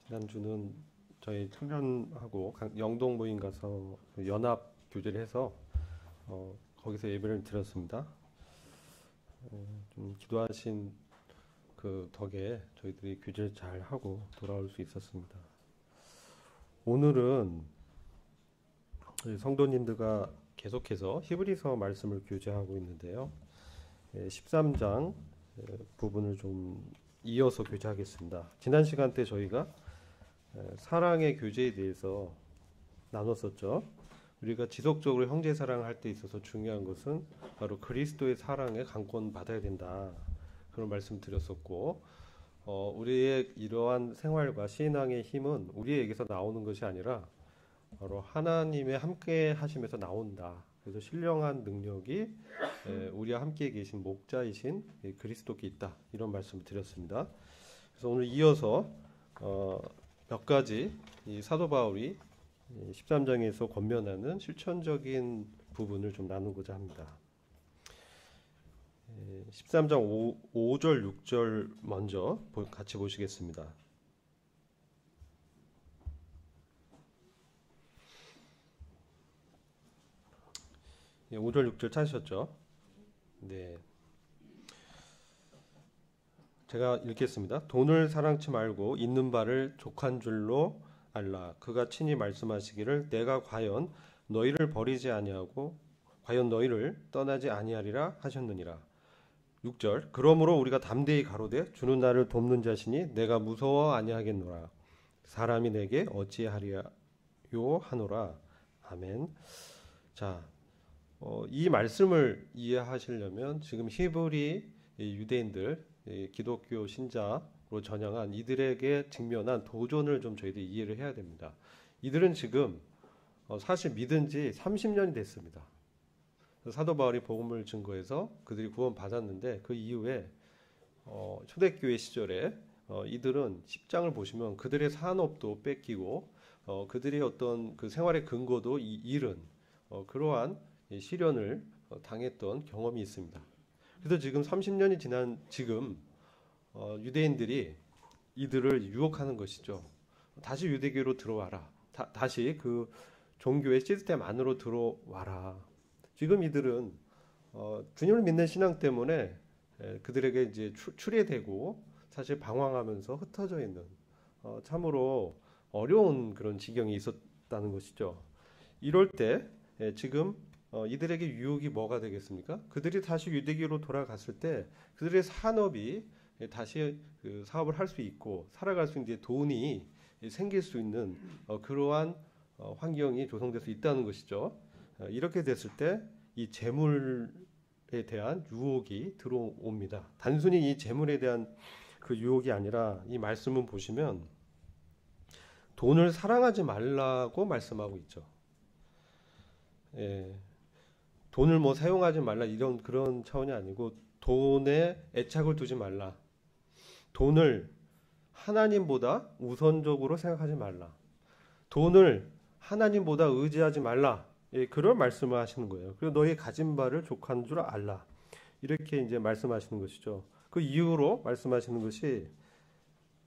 지난주는 저희 청년하고 영동 모임 가서 연합 교제를 해서 거기서 예배를 드렸습니다. 좀 기도하신 그 덕에 저희들이 교제를 잘 하고 돌아올 수 있었습니다. 오늘은 성도님들과 계속해서 히브리서 말씀을 교제하고 있는데요. 13장 부분을 좀 이어서 교제하겠습니다. 지난 시간 때 저희가 사랑의 교제에 대해서 나눴었죠. 우리가 지속적으로 형제 사랑을 할 때 있어서 중요한 것은 바로 그리스도의 사랑에 강권받아야 된다. 그런 말씀 드렸었고, 우리의 이러한 생활과 신앙의 힘은 우리에게서 나오는 것이 아니라 바로 하나님의 함께 하심에서 나온다. 그래서 신령한 능력이 우리와 함께 계신 목자이신 그리스도께 있다. 이런 말씀을 드렸습니다. 그래서 오늘 이어서 몇 가지 이 사도 바울이 13장에서 권면하는 실천적인 부분을 좀 나누고자 합니다. 13장 5절, 6절 먼저 같이 보시겠습니다. 5절, 6절 찾으셨죠? 네. 제가 읽겠습니다. 돈을 사랑치 말고 있는 바를 족한 줄로 알라. 그가 친히 말씀하시기를 내가 과연 너희를 버리지 아니하고 과연 너희를 떠나지 아니하리라 하셨느니라. 6절 그러므로 우리가 담대히 가로되 주는 나를 돕는 자시니 내가 무서워 아니하겠노라. 사람이 내게 어찌하리요 하노라. 아멘. 자, 이 말씀을 이해하시려면 지금 히브리 유대인들 기독교 신자로 전향한 이들에게 직면한 도전을 좀 저희들이 이해를 해야 됩니다. 이들은 지금 사실 믿은 지 30년이 됐습니다. 사도 바울이 복음을 증거해서 그들이 구원 받았는데 그 이후에 초대교회 시절에 이들은 10장을 보시면 그들의 산업도 뺏기고 그들의 어떤 그 생활의 근거도 잃은 그러한 시련을 당했던 경험이 있습니다. 그래서 지금 30년이 지난 지금 유대인들이 이들을 유혹하는 것이죠. 다시 유대교로 들어와라. 다시 그 종교의 시스템 안으로 들어와라. 지금 이들은 주님을 믿는 신앙 때문에 그들에게 이제 추례되고 사실 방황하면서 흩어져 있는 참으로 어려운 그런 지경이 있었다는 것이죠. 이럴 때 지금 이들에게 유혹이 뭐가 되겠습니까? 그들이 다시 유대교로 돌아갔을 때 그들의 산업이 다시 그 사업을 할 수 있고 살아갈 수 있는 돈이 생길 수 있는 그러한 환경이 조성될 수 있다는 것이죠. 이렇게 됐을 때 이 재물에 대한 유혹이 들어옵니다. 단순히 이 재물에 대한 그 유혹이 아니라 이 말씀은 보시면 돈을 사랑하지 말라고 말씀하고 있죠. 돈을 뭐 사용하지 말라 이런 그런 차원이 아니고 돈에 애착을 두지 말라. 돈을 하나님보다 우선적으로 생각하지 말라. 돈을 하나님보다 의지하지 말라. 그런 말씀을 하시는 거예요. 그리고 너희 가진 바를 족한 줄 알라. 이렇게 이제 말씀하시는 것이죠. 그 이후로 말씀하시는 것이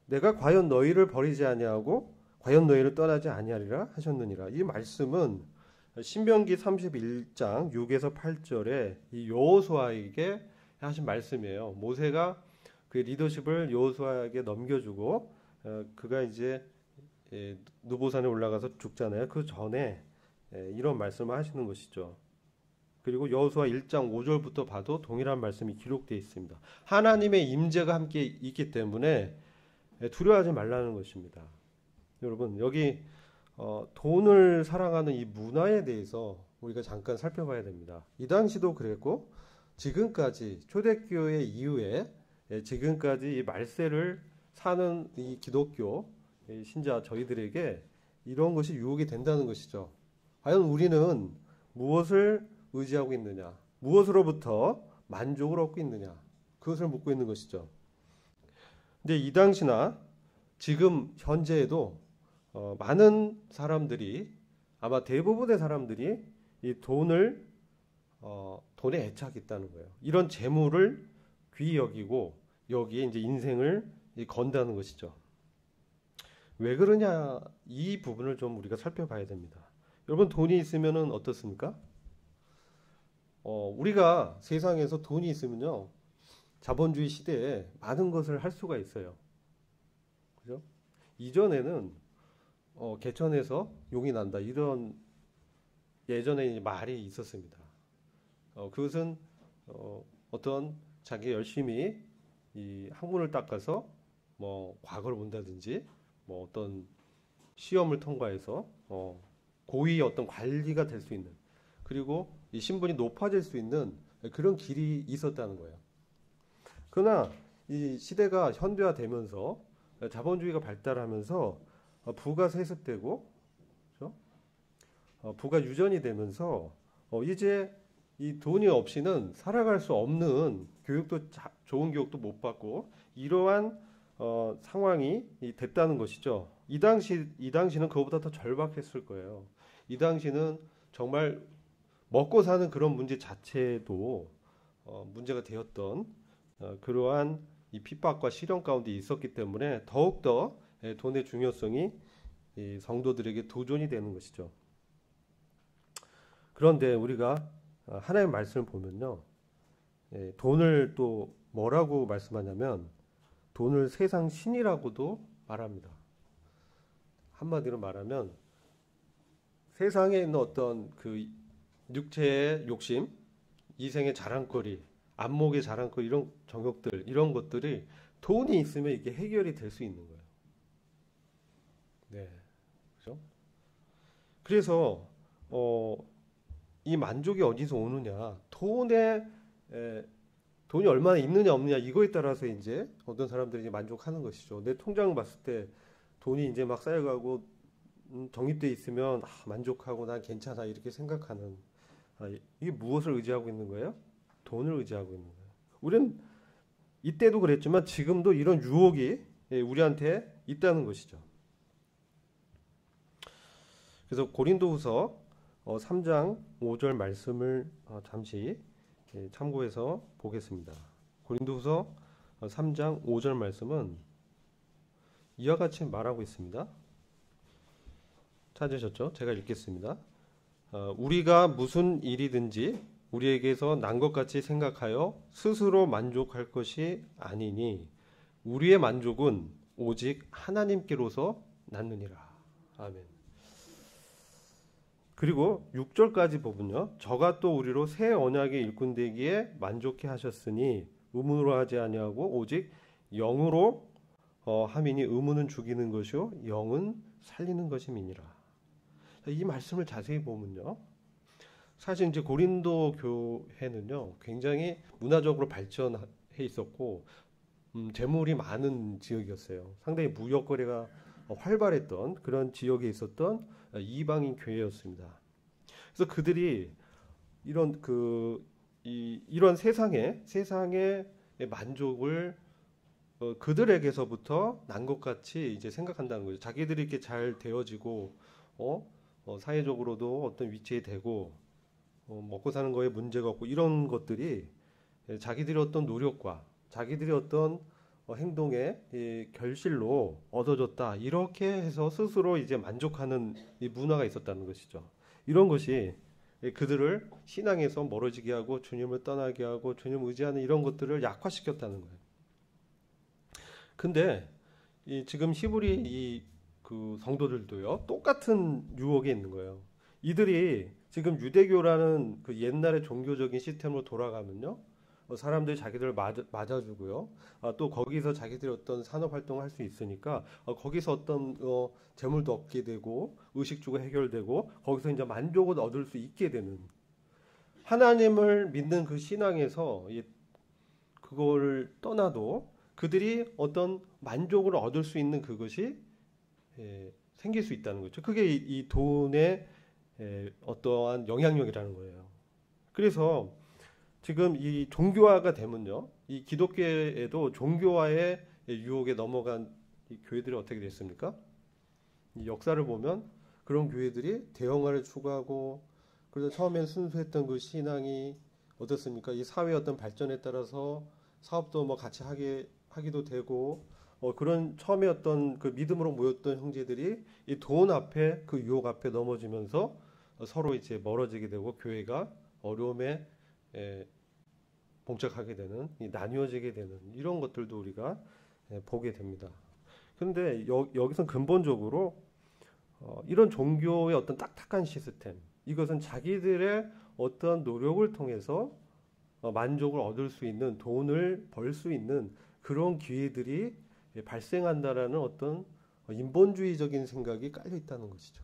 내가 과연 너희를 버리지 아니하고 과연 너희를 떠나지 아니하리라 하셨느니라. 이 말씀은 신명기 31장 6에서 8절에 이 여호수아에게 하신 말씀이에요. 모세가 그 리더십을 여호수아에게 넘겨주고 그가 이제 느보산에 올라가서 죽잖아요. 그 전에 이런 말씀을 하시는 것이죠. 그리고 여호수아 1장 5절부터 봐도 동일한 말씀이 기록되어 있습니다. 하나님의 임재가 함께 있기 때문에 두려워하지 말라는 것입니다. 여러분 여기 돈을 사랑하는 이 문화에 대해서 우리가 잠깐 살펴봐야 됩니다. 이 당시도 그랬고 지금까지 초대교회 이후에 지금까지 이 말세를 사는 이 기독교 신자 저희들에게 이런 것이 유혹이 된다는 것이죠. 과연 우리는 무엇을 의지하고 있느냐? 무엇으로부터 만족을 얻고 있느냐? 그것을 묻고 있는 것이죠. 근데 이 당시나 지금 현재에도 많은 사람들이 아마 대부분의 사람들이 이 돈에 애착이 있다는 거예요. 이런 재물을 귀히 여기고 여기에 이제 인생을 건다는 것이죠. 왜 그러냐 이 부분을 좀 우리가 살펴봐야 됩니다. 여러분 돈이 있으면은 어떻습니까? 우리가 세상에서 돈이 있으면요 자본주의 시대에 많은 것을 할 수가 있어요. 그죠? 이전에는 개천에서 용이 난다 이런 예전에 이제 말이 있었습니다. 그것은 어떤 자기 열심히 이 학문을 닦아서 뭐 과거를 본다든지 뭐 어떤 시험을 통과해서 고위의 어떤 관리가 될 수 있는 그리고 이 신분이 높아질 수 있는 그런 길이 있었다는 거예요. 그러나 이 시대가 현대화되면서 자본주의가 발달하면서 부가 세습되고 그렇죠? 부가 유전이 되면서 이제 이 돈이 없이는 살아갈 수 없는 교육도 좋은 교육도 못 받고 이러한 상황이 됐다는 것이죠. 이 당시는 그거보다 더 절박했을 거예요. 이 당시는 정말 먹고 사는 그런 문제 자체도 문제가 되었던 그러한 이 핍박과 시련 가운데 있었기 때문에 더욱더 돈의 중요성이 이 성도들에게 도전이 되는 것이죠. 그런데 우리가 하나님의 말씀을 보면요. 돈을 또 뭐라고 말씀하냐면 돈을 세상 신이라고도 말합니다. 한마디로 말하면 세상에 있는 어떤 그 육체의 욕심, 이생의 자랑거리, 안목의 자랑거리 이런 정욕들 이런 것들이 돈이 있으면 이게 해결이 될 수 있는 거예요. 네, 그렇죠? 그래서 이 만족이 어디서 오느냐? 돈이 얼마나 있느냐 없느냐 이거에 따라서 이제 어떤 사람들이 이제 만족하는 것이죠. 내 통장 봤을 때 돈이 이제 막 쌓여가고 적립돼 있으면 만족하고 난 괜찮아 이렇게 생각하는 이게 무엇을 의지하고 있는 거예요? 돈을 의지하고 있는 거예요. 우리는 이때도 그랬지만 지금도 이런 유혹이 우리한테 있다는 것이죠. 그래서 고린도후서 3장 5절 말씀을 잠시 참고해서 보겠습니다. 고린도후서 3장 5절 말씀은 이와 같이 말하고 있습니다. 찾으셨죠? 제가 읽겠습니다. 우리가 무슨 일이든지 우리에게서 난 것 같이 생각하여 스스로 만족할 것이 아니니 우리의 만족은 오직 하나님께로서 낳느니라. 아멘. 그리고 6절까지 보면요. 저가 또 우리로 새 언약의 일꾼 되기에 만족해 하셨으니 의문으로 하지 아니하고 오직 영으로 함이니 의문은 죽이는 것이요 영은 살리는 것임이니라. 이 말씀을 자세히 보면요. 사실 이제 고린도 교회는요. 굉장히 문화적으로 발전해 있었고 재물이 많은 지역이었어요. 상당히 무역 거래가 활발했던 그런 지역에 있었던 이방인 교회였습니다. 그래서 그들이 이런 세상의 만족을 그들에게서부터 난 것 같이 이제 생각한다는 거죠. 자기들이 이렇게 잘 되어지고 사회적으로도 어떤 위치에 되고 먹고 사는 거에 문제가 없고 이런 것들이 자기들의 어떤 노력과 자기들의 어떤 행동의 결실로 얻어졌다 이렇게 해서 스스로 이제 만족하는 이 문화가 있었다는 것이죠. 이런 것이 그들을 신앙에서 멀어지게 하고 주님을 떠나게 하고 주님 의지하는 이런 것들을 약화시켰다는 거예요. 근데 지금 히브리 그 성도들도요 똑같은 유혹에 있는 거예요. 이들이 지금 유대교라는 그 옛날의 종교적인 시스템으로 돌아가면요. 사람들이 자기들을 맞아주고요. 또 거기서 자기들이 어떤 산업 활동을 할 수 있으니까 거기서 어떤 재물도 얻게 되고 의식주가 해결되고 거기서 이제 만족을 얻을 수 있게 되는 하나님을 믿는 그 신앙에서 그걸 떠나도 그들이 어떤 만족을 얻을 수 있는 그것이 생길 수 있다는 거죠. 그게 이 돈의 어떠한 영향력이라는 거예요. 그래서 지금 이 종교화가 되면요, 이 기독교에도 종교화의 유혹에 넘어간 이 교회들이 어떻게 됐습니까? 이 역사를 보면 그런 교회들이 대형화를 추구하고, 그래서 처음엔 순수했던 그 신앙이 어떻습니까? 이 사회의 어떤 발전에 따라서 사업도 뭐 같이 하기도 되고, 그런 처음에 어떤 그 믿음으로 모였던 형제들이 이 돈 앞에 그 유혹 앞에 넘어지면서 서로 이제 멀어지게 되고 교회가 어려움에 봉착하게 되는 나뉘어지게 되는 이런 것들도 우리가 보게 됩니다. 그런데 여기서 근본적으로 이런 종교의 어떤 딱딱한 시스템 이것은 자기들의 어떤 노력을 통해서 만족을 얻을 수 있는 돈을 벌 수 있는 그런 기회들이 발생한다라는 어떤 인본주의적인 생각이 깔려 있다는 것이죠.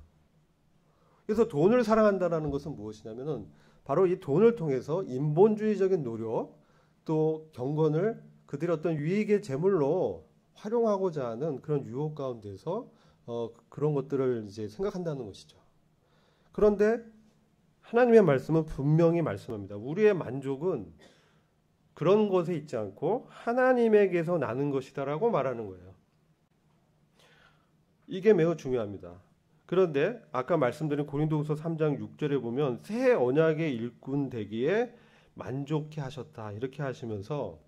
그래서 돈을 사랑한다라는 것은 무엇이냐면은 바로 이 돈을 통해서 인본주의적인 노력 또 경건을 그들의 어떤 유익의 제물로 활용하고자 하는 그런 유혹 가운데서 그런 것들을 이제 생각한다는 것이죠. 그런데 하나님의 말씀은 분명히 말씀합니다. 우리의 만족은 그런 것에 있지 않고 하나님에게서 나는 것이다라고 말하는 거예요. 이게 매우 중요합니다. 그런데 아까 말씀드린 고린도후서 3장 6절에 보면 새 언약의 일꾼 되기에 만족해 하셨다 이렇게 하시면서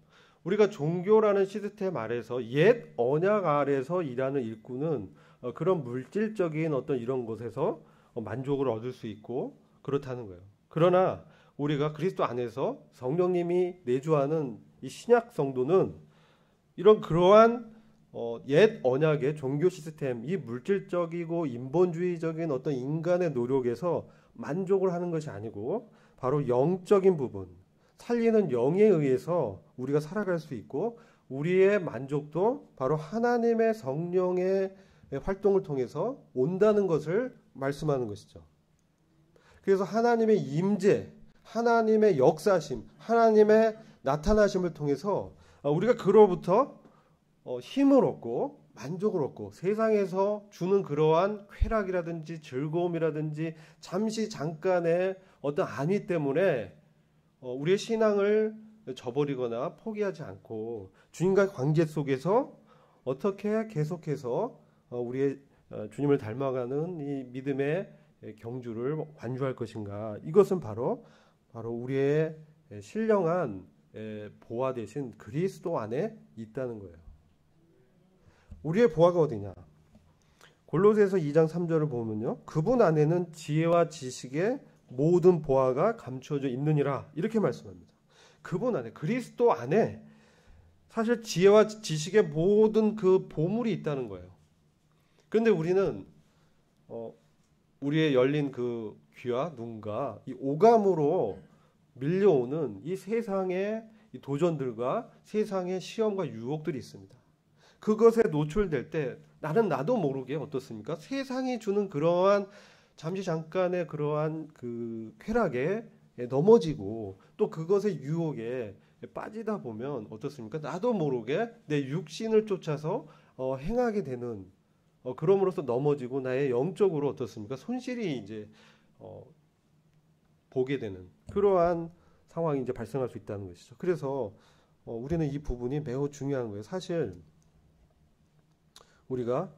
우리가 종교라는 시스템 아래서 옛 언약 아래서 일하는 일꾼은 그런 물질적인 어떤 이런 것에서 만족을 얻을 수 있고 그렇다는 거예요. 그러나 우리가 그리스도 안에서 성령님이 내주하는 이 신약 성도는 이런 그러한 옛 언약의 종교 시스템, 이 물질적이고 인본주의적인 어떤 인간의 노력에서 만족을 하는 것이 아니고 바로 영적인 부분, 살리는 영에 의해서 우리가 살아갈 수 있고 우리의 만족도 바로 하나님의 성령의 활동을 통해서 온다는 것을 말씀하는 것이죠. 그래서 하나님의 임재, 하나님의 역사심, 하나님의 나타나심을 통해서 우리가 그로부터 힘을 얻고 만족을 얻고 세상에서 주는 그러한 쾌락이라든지 즐거움이라든지 잠시 잠깐의 어떤 안위 때문에 우리의 신앙을 저버리거나 포기하지 않고 주님과의 관계 속에서 어떻게 계속해서 우리의 주님을 닮아가는 이 믿음의 경주를 완주할 것인가. 이것은 바로 우리의 신령한 보화 되신 그리스도 안에 있다는 거예요. 우리의 보화가 어디냐? 골로새서 2장 3절을 보면요. 그분 안에는 지혜와 지식의 모든 보화가 감춰져 있느니라. 이렇게 말씀합니다. 그분 안에, 그리스도 안에 사실 지혜와 지식의 모든 그 보물이 있다는 거예요. 그런데 우리는 우리의 열린 그 귀와 눈과 이 오감으로 밀려오는 이 세상의 이 도전들과 세상의 시험과 유혹들이 있습니다. 그것에 노출될 때 나도 모르게 어떻습니까? 세상이 주는 그러한 잠시 잠깐의 그러한 그 쾌락에 넘어지고 또 그것의 유혹에 빠지다 보면 어떻습니까? 나도 모르게 내 육신을 쫓아서 행하게 되는 그럼으로써 넘어지고 나의 영적으로 어떻습니까? 손실이 이제 보게 되는 그러한 상황이 이제 발생할 수 있다는 것이죠. 그래서 우리는 이 부분이 매우 중요한 거예요. 사실 우리가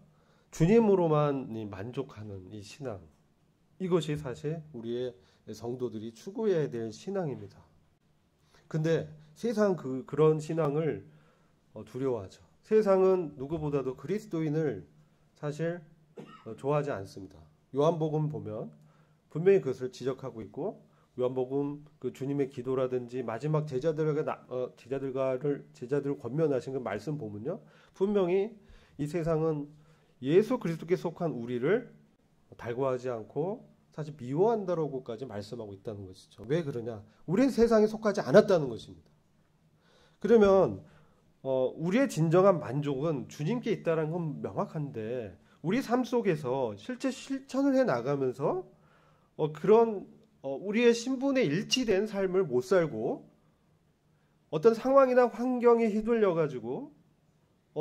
주님으로만 만족하는 이 신앙, 이것이 사실 우리의 성도들이 추구해야 될 신앙입니다. 근데 세상 그런 신앙을 두려워하죠. 세상은 누구보다도 그리스도인을 사실 좋아하지 않습니다. 요한복음 보면 분명히 그것을 지적하고 있고 요한복음 그 주님의 기도라든지 마지막 제자들을 권면하신 그 말씀 보면요. 분명히 이 세상은 예수 그리스도께 속한 우리를 달궈하지 않고 사실 미워한다라고까지 말씀하고 있다는 것이죠. 왜 그러냐? 우리는 세상에 속하지 않았다는 것입니다. 그러면 우리의 진정한 만족은 주님께 있다는 건 명확한데 우리 삶 속에서 실제 실천을 해 나가면서 그런 우리의 신분에 일치된 삶을 못 살고 어떤 상황이나 환경에 휘둘려 가지고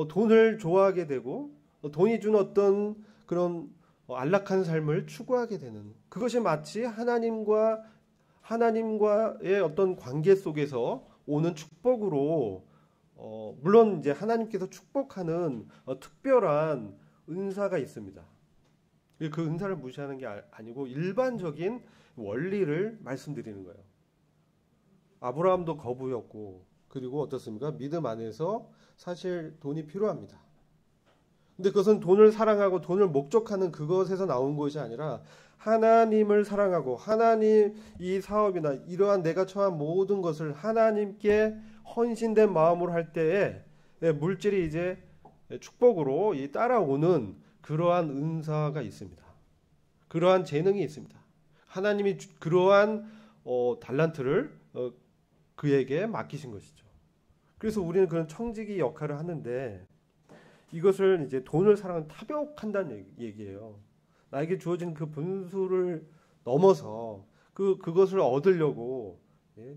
돈을 좋아하게 되고 돈이 준 어떤 그런 안락한 삶을 추구하게 되는 그것이 마치 하나님과의 어떤 관계 속에서 오는 축복으로 물론 이제 하나님께서 축복하는 특별한 은사가 있습니다. 그 은사를 무시하는 게 아니고 일반적인 원리를 말씀드리는 거예요. 아브라함도 거부였고 그리고 어떻습니까? 믿음 안에서 사실 돈이 필요합니다. 근데 그것은 돈을 사랑하고 돈을 목적하는 그것에서 나온 것이 아니라 하나님을 사랑하고 하나님 이 사업이나 이러한 내가 처한 모든 것을 하나님께 헌신된 마음으로 할 때에 물질이 이제 축복으로 따라오는 그러한 은사가 있습니다. 그러한 재능이 있습니다. 하나님이 그러한 달란트를 그에게 맡기신 것이죠. 그래서 우리는 그런 청지기 역할을 하는데 이것을 이제 돈을 사랑하는 tab역한다는 얘기예요. 나에게 주어진 그 분수를 넘어서 그것을 얻으려고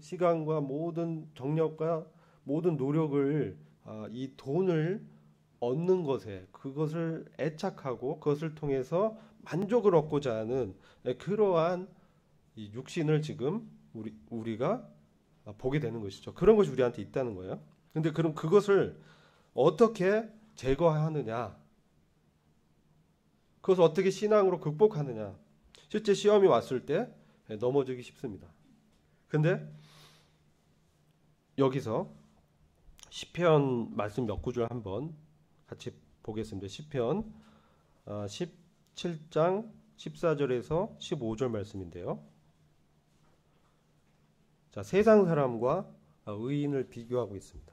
시간과 모든 정력과 모든 노력을 이 돈을 얻는 것에 그것을 애착하고 그것을 통해서 만족을 얻고자 하는 그러한 이 육신을 지금 우리가 보게 되는 것이죠. 그런 것이 우리한테 있다는 거예요. 근데 그럼 그것을 어떻게 제거하느냐? 그것을 어떻게 신앙으로 극복하느냐? 실제 시험이 왔을 때 넘어지기 쉽습니다. 근데 여기서 시편 말씀 몇 구절 한번 같이 보겠습니다. 시편 17장 14절에서 15절 말씀인데요. 자, 세상 사람과 의인을 비교하고 있습니다.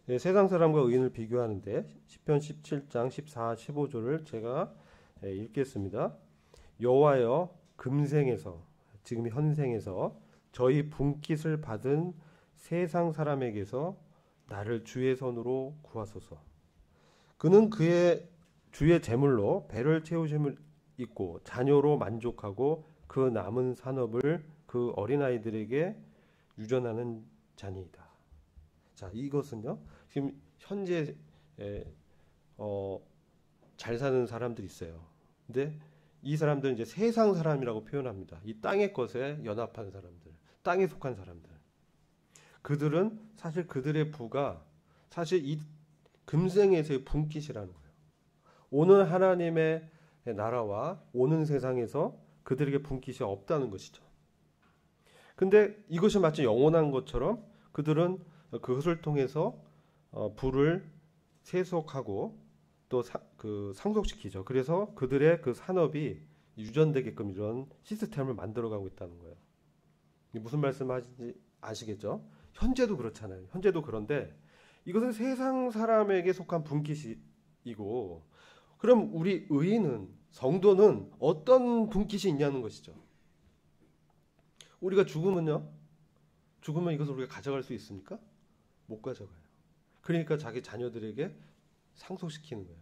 네, 세상 사람과 의인을 비교하는데 시편 17장 14, 15절을 제가 읽겠습니다. 여호와여 금생에서 지금 현생에서 저희 분깃을 받은 세상 사람에게서 나를 주의 손으로 구하소서. 그는 그의 주의 재물로 배를 채우심을 있고 자녀로 만족하고 그 남은 산업을 그 어린아이들에게 유전하는 자니이다. 자, 이것은요. 지금 현재 잘 사는 사람들이 있어요. 근데 이 사람들은 이제 세상 사람이라고 표현합니다. 이 땅의 것에 연합한 사람들, 땅에 속한 사람들. 그들은 사실 그들의 부가 사실 이 금생에서의 분깃이라는 거예요. 오는 하나님의 나라와 오는 세상에서 그들에게 분깃이 없다는 것이죠. 근데 이것이 마치 영원한 것처럼 그들은 그것을 통해서 부를 세속하고 또 상속시키죠. 그래서 그들의 그 산업이 유전되게끔 이런 시스템을 만들어가고 있다는 거예요. 무슨 말씀하신지 아시겠죠? 현재도 그렇잖아요. 현재도 그런데 이것은 세상 사람에게 속한 분깃이고, 그럼 우리 의인은 성도는 어떤 분깃이 있냐는 것이죠. 우리가 죽으면 이것을 우리가 가져갈 수 있습니까? 못 가져가요. 그러니까 자기 자녀들에게 상속시키는 거예요.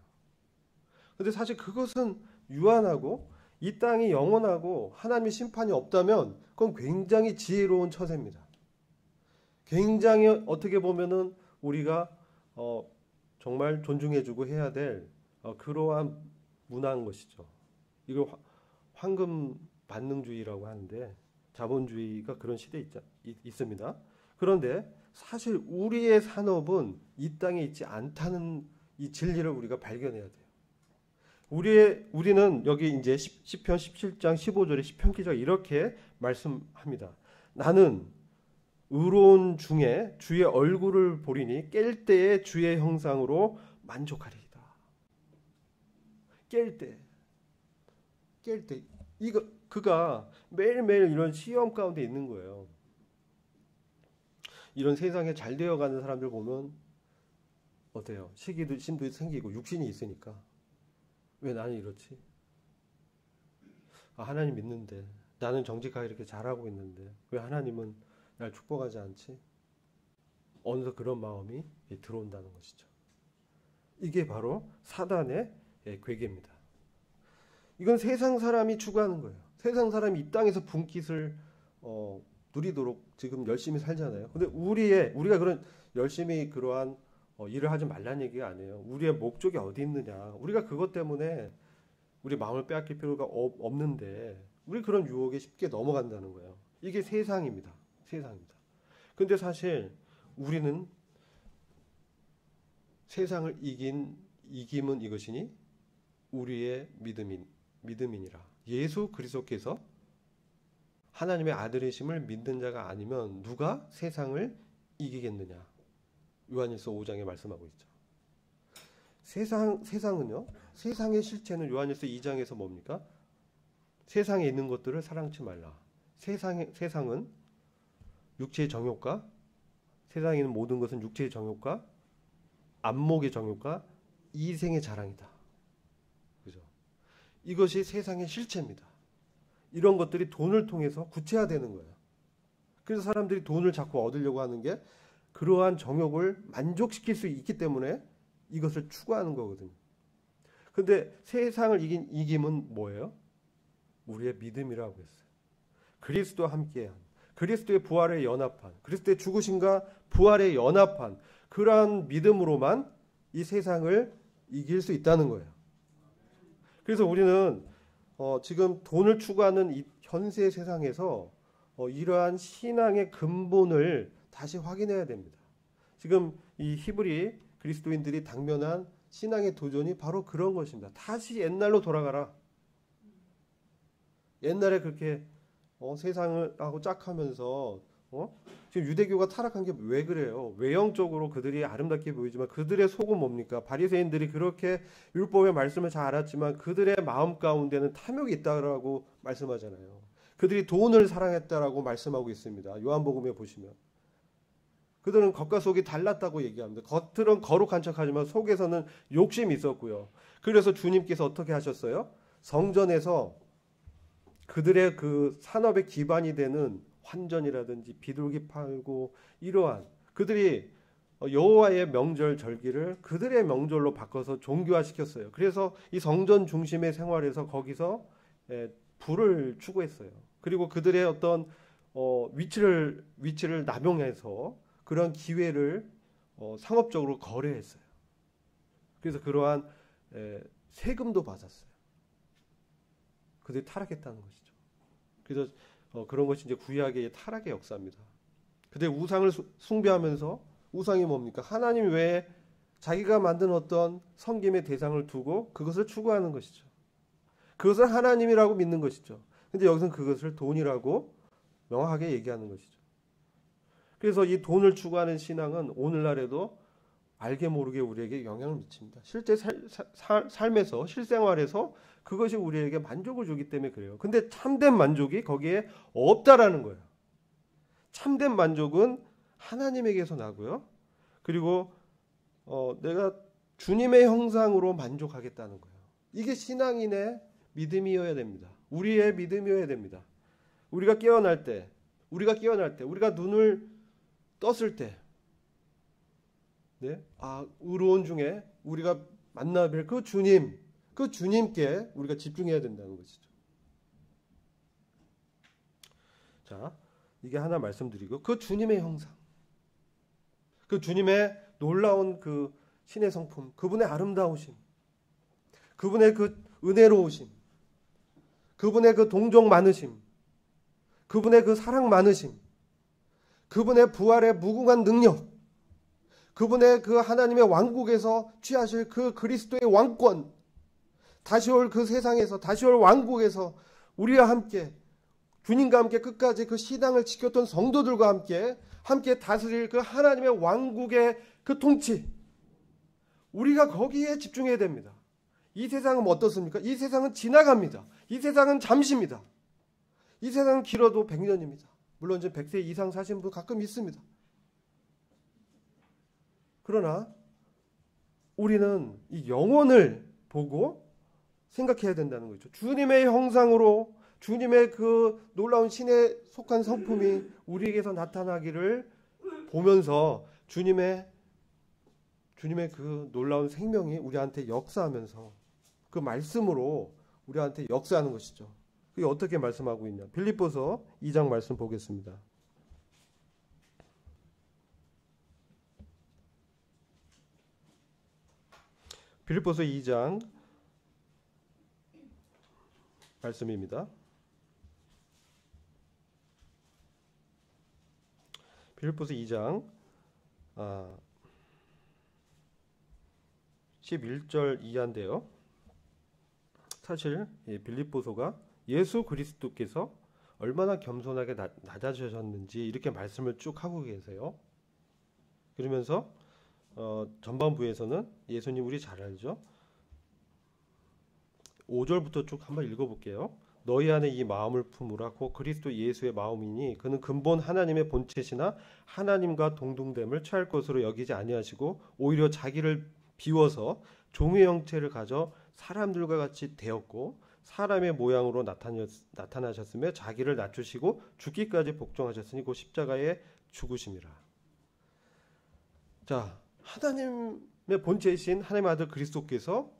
근데 사실 그것은 유한하고 이 땅이 영원하고 하나님의 심판이 없다면 그건 굉장히 지혜로운 처세입니다. 굉장히 어떻게 보면은 우리가 정말 존중해주고 해야 될 그러한 문화인 것이죠. 이걸 황금 반능주의라고 하는데 자본주의가 그런 시대에 있습니다. 그런데 사실 우리의 산업은 이 땅에 있지 않다는 이 진리를 우리가 발견해야 돼요. 우리는 여기 이제 시편 17장 15절에 시편 기자가 이렇게 말씀합니다. 나는 의로운 중에 주의 얼굴을 보리니 깰 때에 주의 형상으로 만족하리이다. 깰 때 그가 매일매일 이런 시험 가운데 있는 거예요. 이런 세상에 잘 되어가는 사람들 보면 어때요? 시기도 심도 생기고 육신이 있으니까 왜 나는 이렇지? 하나님 믿는데 나는 정직하게 이렇게 잘하고 있는데 왜 하나님은 날 축복하지 않지? 어느덧 그런 마음이 들어온다는 것이죠. 이게 바로 사단의 괴계입니다. 이건 세상 사람이 추구하는 거예요. 세상 사람이 이 땅에서 분깃을 누리도록 지금 열심히 살잖아요. 근데 우리가 그런 열심히 그러한 일을 하지 말라는 얘기가 아니에요. 우리의 목적이 어디 있느냐. 우리가 그것 때문에 우리 마음을 빼앗길 필요가 없는데 우리 그런 유혹에 쉽게 넘어간다는 거예요. 이게 세상입니다. 세상입니다. 근데 사실 우리는 세상을 이김은 이것이니 우리의 믿음이니라. 예수 그리스도께서 하나님의 아들이심을 믿는 자가 아니면 누가 세상을 이기겠느냐? 요한일서 5장에 말씀하고 있죠. 세상은요. 세상의 실체는 요한일서 2장에서 뭡니까? 세상에 있는 것들을 사랑치 말라. 세상은 육체의 정욕과, 세상에 있는 모든 것은 육체의 정욕과 안목의 정욕과 이생의 자랑이다. 그죠? 이것이 세상의 실체입니다. 이런 것들이 돈을 통해서 구체화되는 거예요. 그래서 사람들이 돈을 자꾸 얻으려고 하는 게 그러한 정욕을 만족시킬 수 있기 때문에 이것을 추구하는 거거든요. 근데 세상을 이긴 이김은 뭐예요? 우리의 믿음이라고 했어요. 그리스도와 함께한, 그리스도의 부활에 연합한, 그리스도의 죽으심과 부활에 연합한 그러한 믿음으로만 이 세상을 이길 수 있다는 거예요. 그래서 우리는 지금 돈을 추구하는 이 현세 세상에서 이러한 신앙의 근본을 다시 확인해야 됩니다. 지금 이 히브리 그리스도인들이 당면한 신앙의 도전이 바로 그런 것입니다. 다시 옛날로 돌아가라. 옛날에 그렇게 세상을 하고 짝하면서 지금 유대교가 타락한 게 왜 그래요? 외형적으로 그들이 아름답게 보이지만 그들의 속은 뭡니까? 바리새인들이 그렇게 율법의 말씀을 잘 알았지만 그들의 마음 가운데는 탐욕이 있다라고 말씀하잖아요. 그들이 돈을 사랑했다라고 말씀하고 있습니다. 요한복음에 보시면 그들은 겉과 속이 달랐다고 얘기합니다. 겉은 거룩한 척하지만 속에서는 욕심이 있었고요. 그래서 주님께서 어떻게 하셨어요? 성전에서 그들의 그 산업의 기반이 되는 환전이라든지 비둘기 팔고 이러한 그들이 여호와의 명절 절기를 그들의 명절로 바꿔서 종교화시켰어요. 그래서 이 성전 중심의 생활에서 거기서 부를 추구했어요. 그리고 그들의 어떤 위치를 남용해서 그런 기회를 상업적으로 거래했어요. 그래서 그러한 세금도 받았어요. 그들이 타락했다는 것이죠. 그래서 그런 것이 이제 구약의 타락의 역사입니다. 그들이 우상을 숭배하면서 우상이 뭡니까? 하나님 외에 자기가 만든 어떤 섬김의 대상을 두고 그것을 추구하는 것이죠. 그것을 하나님이라고 믿는 것이죠. 근데 여기서는 그것을 돈이라고 명확하게 얘기하는 것이죠. 그래서 이 돈을 추구하는 신앙은 오늘날에도 알게 모르게 우리에게 영향을 미칩니다. 실제 삶에서 실생활에서 그것이 우리에게 만족을 주기 때문에 그래요. 근데 참된 만족이 거기에 없다라는 거예요. 참된 만족은 하나님에게서 나고요. 그리고 내가 주님의 형상으로 만족하겠다는 거예요. 이게 신앙인의 믿음이어야 됩니다. 우리의 믿음이어야 됩니다. 우리가 깨어날 때, 우리가 눈을 떴을 때, 네? 의로운 중에 우리가 만나 뵐 그 주님께 우리가 집중해야 된다는 것이죠. 자, 이게 하나 말씀드리고, 그 주님의 형상, 그 주님의 놀라운 그 신의 성품, 그분의 아름다우심, 그분의 그 은혜로우심, 그분의 그 동정 많으심, 그분의 그 사랑 많으심, 그분의 부활의 무궁한 능력, 그분의 그 하나님의 왕국에서 취하실 그 그리스도의 왕권, 다시 올 그 세상에서, 다시 올 왕국에서 우리와 함께, 주님과 함께 끝까지 그 신앙을 지켰던 성도들과 함께 다스릴 그 하나님의 왕국의 그 통치, 우리가 거기에 집중해야 됩니다. 이 세상은 어떻습니까? 이 세상은 지나갑니다. 이 세상은 잠시입니다. 이 세상은 길어도 100년입니다. 물론 이제 100세 이상 사신 분 가끔 있습니다. 그러나 우리는 이 영혼을 보고 생각해야 된다는 거죠. 주님의 형상으로 주님의 그 놀라운 신에 속한 성품이 우리에게서 나타나기를 보면서 주님의 그 놀라운 생명이 우리한테 역사하면서 그 말씀으로 우리한테 역사하는 것이죠. 그게 어떻게 말씀하고 있냐? 빌립보서 2장 말씀 보겠습니다. 빌립보서 2장 말씀입니다. 빌립보서 2장 11절 이하인데요. 사실 빌립보서가 예수 그리스도께서 얼마나 겸손하게 낮아지셨는지 이렇게 말씀을 쭉 하고 계세요. 그러면서 전반부에서는 예수님 우리 잘 알죠? 5절부터 쭉 한번 읽어볼게요. 너희 안에 이 마음을 품으라. 곧 그리스도 예수의 마음이니 그는 근본 하나님의 본체시나 하나님과 동등됨을 취할 것으로 여기지 아니하시고 오히려 자기를 비워서 종의 형체를 가져 사람들과 같이 되었고 사람의 모양으로 나타나셨으며 자기를 낮추시고 죽기까지 복종하셨으니 곧 십자가에 죽으심이라. 자, 하나님의 본체이신 하나님의 아들 그리스도께서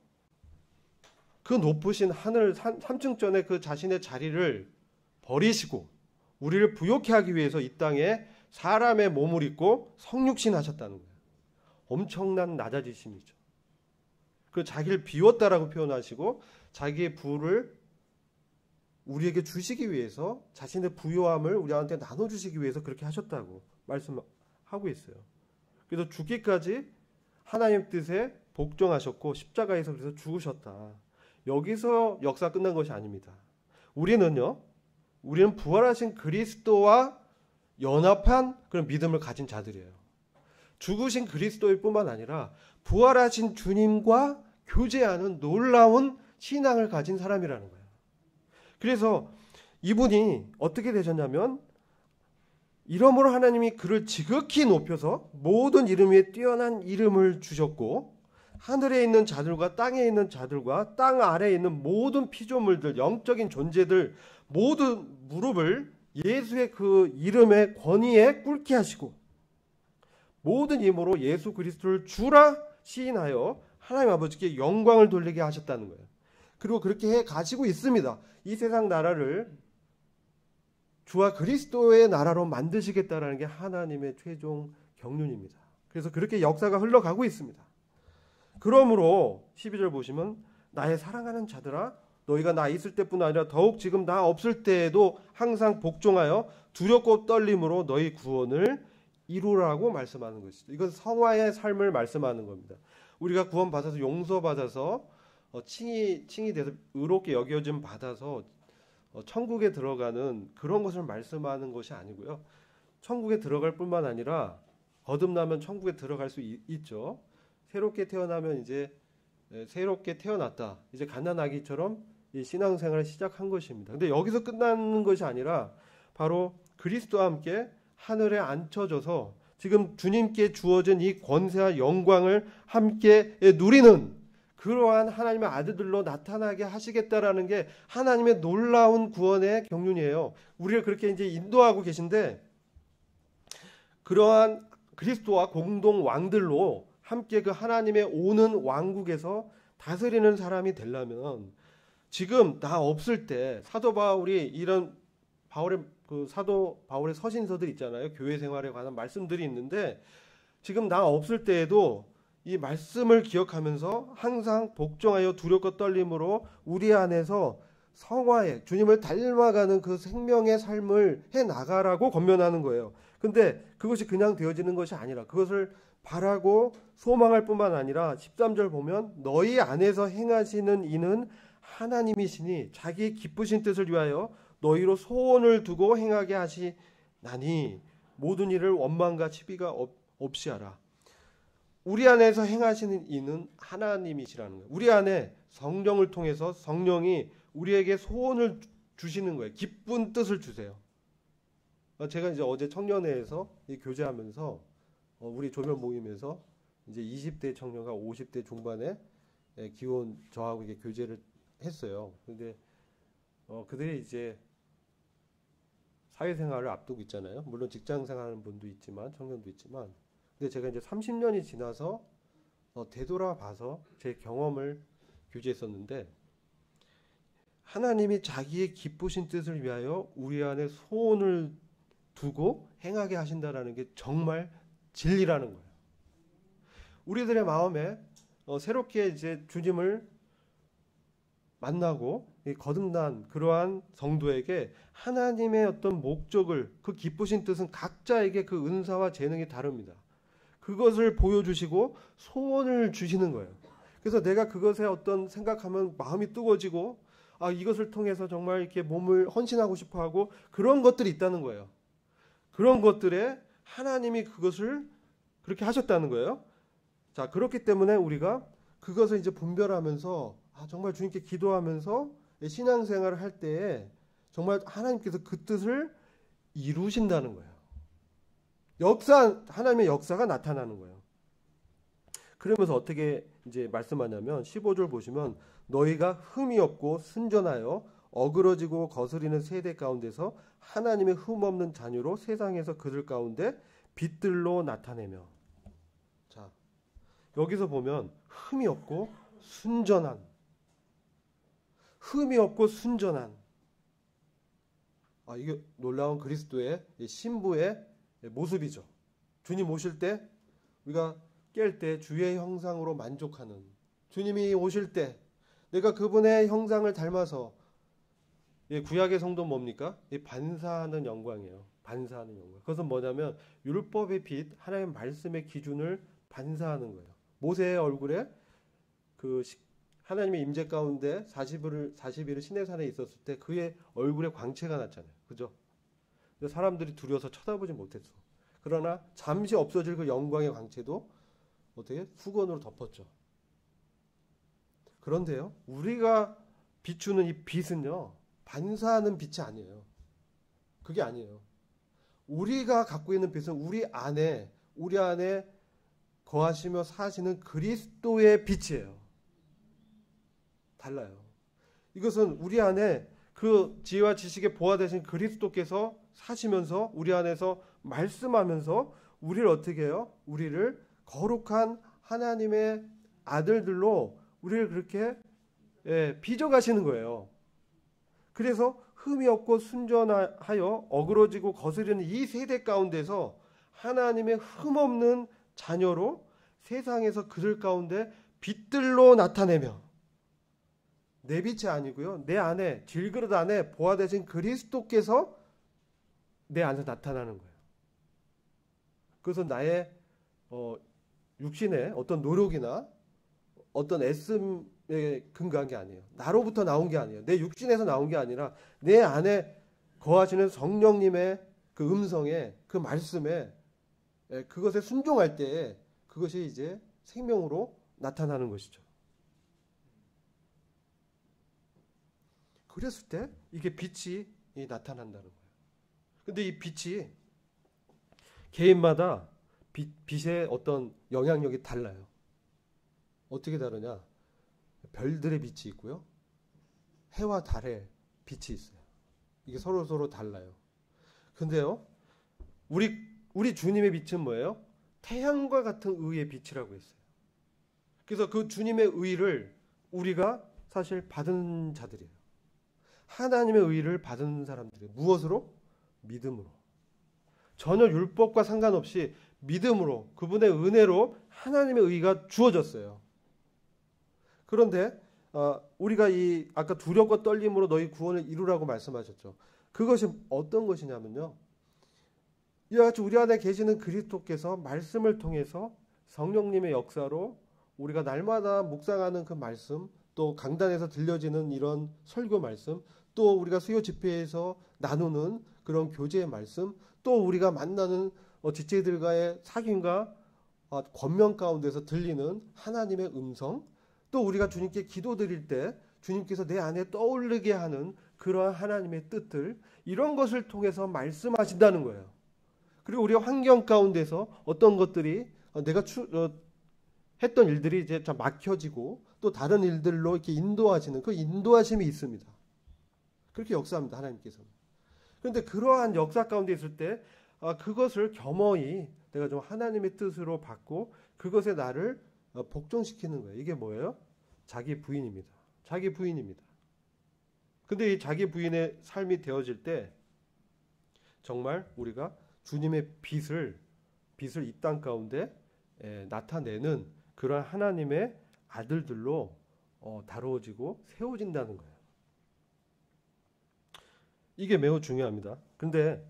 그 높으신 하늘 삼층전에 그 자신의 자리를 버리시고 우리를 부욕케 하기 위해서 이 땅에 사람의 몸을 입고 성육신 하셨다는 거예요. 엄청난 낮아지심이죠. 그 자기를 비웠다라고 표현하시고 자기의 부를 우리에게 주시기 위해서 자신의 부요함을 우리한테 나눠주시기 위해서 그렇게 하셨다고 말씀하고 있어요. 그래서 죽기까지 하나님 뜻에 복종하셨고 십자가에서 그래서 죽으셨다. 여기서 역사 끝난 것이 아닙니다. 우리는 부활하신 그리스도와 연합한 그런 믿음을 가진 자들이에요. 죽으신 그리스도일 뿐만 아니라 부활하신 주님과 교제하는 놀라운 신앙을 가진 사람이라는 거예요. 그래서 이분이 어떻게 되셨냐면 이러므로 하나님이 그를 지극히 높여서 모든 이름 위에 뛰어난 이름을 주셨고 하늘에 있는 자들과 땅에 있는 자들과 땅 아래에 있는 모든 피조물들, 영적인 존재들 모든 무릎을 예수의 그 이름의 권위에 꿇게 하시고 모든 힘으로 예수 그리스도를 주라 시인하여 하나님 아버지께 영광을 돌리게 하셨다는 거예요. 그리고 그렇게 해 가지고 있습니다. 이 세상 나라를 주와 그리스도의 나라로 만드시겠다라는 게 하나님의 최종 경륜입니다. 그래서 그렇게 역사가 흘러가고 있습니다. 그러므로 12절 보시면 나의 사랑하는 자들아 너희가 나 있을 때뿐 아니라 더욱 지금 나 없을 때에도 항상 복종하여 두렵고 떨림으로 너희 구원을 이루라고 말씀하는 것이죠. 이건 성화의 삶을 말씀하는 겁니다. 우리가 구원받아서 용서받아서 칭이 돼서 의롭게 여겨짐 받아서 천국에 들어가는 그런 것을 말씀하는 것이 아니고요. 천국에 들어갈 뿐만 아니라 거듭나면 천국에 들어갈 수 있죠. 새롭게 태어나면 이제 새롭게 태어났다. 이제 갓난아기처럼 이 신앙생활을 시작한 것입니다. 근데 여기서 끝나는 것이 아니라 바로 그리스도와 함께 하늘에 앉혀져서 지금 주님께 주어진 이 권세와 영광을 함께 누리는 그러한 하나님의 아들들로 나타나게 하시겠다라는 게 하나님의 놀라운 구원의 경륜이에요. 우리를 그렇게 이제 인도하고 계신데 그러한 그리스도와 공동 왕들로 함께 그 하나님의 오는 왕국에서 다스리는 사람이 되려면 지금 나 없을 때 사도 바울이 이런 사도 바울의 서신서들 있잖아요. 교회 생활에 관한 말씀들이 있는데 지금 나 없을 때에도 이 말씀을 기억하면서 항상 복종하여 두렵고 떨림으로 우리 안에서 성화에 주님을 닮아가는 그 생명의 삶을 해나가라고 권면하는 거예요. 근데 그것이 그냥 되어지는 것이 아니라 그것을 바라고 소망할 뿐만 아니라 13절 보면 너희 안에서 행하시는 이는 하나님이시니 자기 기쁘신 뜻을 위하여 너희로 소원을 두고 행하게 하시나니 모든 일을 원망과 시비가 없이 하라. 우리 안에서 행하시는 이는 하나님이시라는 거예요. 우리 안에 성령을 통해서 성령이 우리에게 소원을 주시는 거예요. 기쁜 뜻을 주세요. 제가 이제 어제 청년회에서 교제하면서 우리 조별 모임에서 이제 20대 청년과 50대 중반의 기혼 저하고 이게 교제를 했어요. 근데 그들이 이제 사회생활을 앞두고 있잖아요. 물론 직장 생활하는 분도 있지만 청년도 있지만 근데 제가 이제 30년이 지나서 되돌아봐서 제 경험을 교제했었는데 하나님이 자기의 기쁘신 뜻을 위하여 우리 안에 소원을 두고 행하게 하신다라는 게 정말 진리라는 거예요. 우리들의 마음에 새롭게 이제 주님을 만나고 거듭난 그러한 성도에게 하나님의 어떤 목적을 그 기쁘신 뜻은 각자에게 그 은사와 재능이 다릅니다. 그것을 보여주시고 소원을 주시는 거예요. 그래서 내가 그것에 어떤 생각하면 마음이 뜨거워지고 이것을 통해서 정말 이렇게 몸을 헌신하고 싶어하고 그런 것들이 있다는 거예요. 그런 것들에 하나님이 그것을 그렇게 하셨다는 거예요. 자, 그렇기 때문에 우리가 그것을 이제 분별하면서 정말 주님께 기도하면서 신앙생활을 할 때에 정말 하나님께서 그 뜻을 이루신다는 거예요. 하나님의 역사가 나타나는 거예요. 그러면서 어떻게 이제 말씀하냐면 15절 보시면 너희가 흠이 없고 순전하여 어그러지고 거스리는 세대 가운데서 하나님의 흠 없는 자녀로 세상에서 그들 가운데 빛들로 나타내며. 자, 여기서 보면 흠이 없고 순전한, 흠이 없고 순전한, 이게 놀라운 그리스도의 신부의 모습이죠. 주님 오실 때 우리가 깰 때 주의 형상으로 만족하는, 주님이 오실 때 내가 그분의 형상을 닮아서, 구약의 성도 뭡니까? 반사하는 영광이에요. 반사하는 영광. 그것은 뭐냐면 율법의 빛, 하나님의 말씀의 기준을 반사하는 거예요. 모세의 얼굴에 그 하나님의 임재 가운데 40일을 시내산에 있었을 때 그의 얼굴에 광채가 났잖아요. 그죠? 사람들이 두려워서 쳐다보지 못했어. 그러나 잠시 없어질 그 영광의 광채도 어떻게 수건으로 덮었죠. 그런데요, 우리가 비추는 이 빛은요, 반사하는 빛이 아니에요. 그게 아니에요. 우리가 갖고 있는 빛은 우리 안에 거하시며 사시는 그리스도의 빛이에요. 달라요. 이것은 우리 안에 그 지혜와 지식의 보화 되신 그리스도께서 사시면서 우리 안에서 말씀하면서 우리를 어떻게 해요? 우리를 거룩한 하나님의 아들들로 우리를 그렇게 빚어가시는 거예요. 그래서 흠이 없고 순전하여 어그러지고 거스르는 이 세대 가운데서 하나님의 흠없는 자녀로 세상에서 그들 가운데 빛들로 나타내며, 내 빛이 아니고요, 내 안에 질그릇 안에 보화 되신 그리스도께서 내 안에서 나타나는 거예요. 그것은 나의 육신의 어떤 노력이나 어떤 애씀에 근거한 게 아니에요. 나로부터 나온 게 아니에요. 내 육신에서 나온 게 아니라 내 안에 거하시는 성령님의 그 음성에, 그 말씀에, 그것에 순종할 때에 그것이 이제 생명으로 나타나는 것이죠. 그랬을 때 이게 빛이 나타난다는 거예요. 근데 이 빛이 개인마다 빛의 어떤 영향력이 달라요. 어떻게 다르냐? 별들의 빛이 있고요, 해와 달의 빛이 있어요. 이게 서로 달라요. 근데요, 우리 주님의 빛은 뭐예요? 태양과 같은 의의 빛이라고 했어요. 그래서 그 주님의 의를 우리가 사실 받은 자들이에요. 하나님의 의를 받은 사람들이에요. 무엇으로? 믿음으로. 전혀 율법과 상관없이 믿음으로, 그분의 은혜로 하나님의 의가 주어졌어요. 그런데 우리가 아까 두려움과 떨림으로 너희 구원을 이루라고 말씀하셨죠. 그것이 어떤 것이냐면요, 이와 같이 우리 안에 계시는 그리스도께서 말씀을 통해서 성령님의 역사로 우리가 날마다 묵상하는 그 말씀, 또 강단에서 들려지는 이런 설교 말씀, 또 우리가 수요 집회에서 나누는 그런 교제의 말씀, 또 우리가 만나는 지체들과의 사귐과 권면 가운데서 들리는 하나님의 음성, 또 우리가 주님께 기도드릴 때 주님께서 내 안에 떠오르게 하는 그러한 하나님의 뜻들, 이런 것을 통해서 말씀하신다는 거예요. 그리고 우리 환경 가운데서 어떤 것들이 내가 했던 일들이 이제 좀 막혀지고 또 다른 일들로 이렇게 인도하시는 그 인도하심이 있습니다. 그렇게 역사합니다, 하나님께서는. 그런데 그러한 역사 가운데 있을 때 그것을 겸허히 내가 좀 하나님의 뜻으로 받고 그것에 나를 복종시키는 거예요. 이게 뭐예요? 자기 부인입니다. 자기 부인입니다. 근데 이 자기 부인의 삶이 되어질 때 정말 우리가 주님의 빛을 이 땅 가운데 나타내는 그런 하나님의 아들들로 다루어지고 세워진다는 거예요. 이게 매우 중요합니다. 근데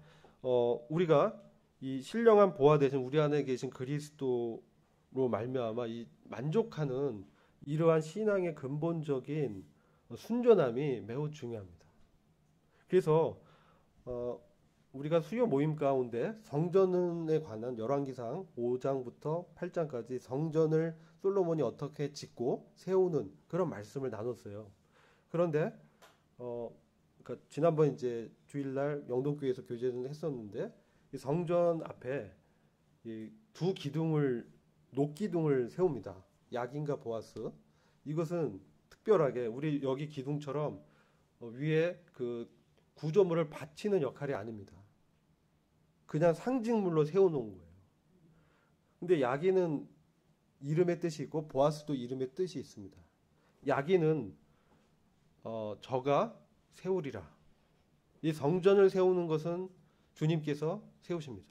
우리가 이 신령한 보화 되신 우리 안에 계신 그리스도로 말미암아 이 만족하는 이러한 신앙의 근본적인 순전함이 매우 중요합니다. 그래서 우리가 수요 모임 가운데 성전에 관한 열왕기상 5장부터 8장까지 성전을 솔로몬이 어떻게 짓고 세우는 그런 말씀을 나눴어요. 그런데 그러니까 지난번 이제 주일날 영동교회에서 교제를 했었는데 이 성전 앞에 이 두 기둥을 녹기둥을 세웁니다. 야긴과 보아스. 이것은 특별하게 우리 여기 기둥처럼 위에 그 구조물을 받치는 역할이 아닙니다. 그냥 상징물로 세워놓은 거예요. 근데 야긴은 이름의 뜻이 있고 보아스도 이름의 뜻이 있습니다. 야긴은 저가 세우리라. 이 성전을 세우는 것은 주님께서 세우십니다.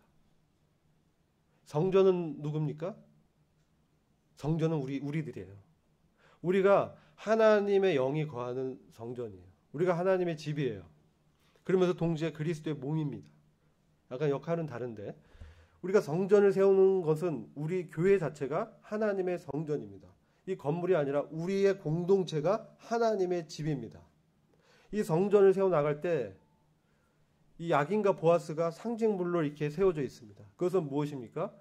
성전은 누굽니까? 성전은 우리들이에요. 우리가 하나님의 영이 거하는 성전이에요. 우리가 하나님의 집이에요. 그러면서 동시에 그리스도의 몸입니다. 약간 역할은 다른데 우리가 성전을 세우는 것은 우리 교회 자체가 하나님의 성전입니다. 이 건물이 아니라 우리의 공동체가 하나님의 집입니다. 이 성전을 세워 나갈 때 이 야긴과 보아스가 상징물로 이렇게 세워져 있습니다. 그것은 무엇입니까?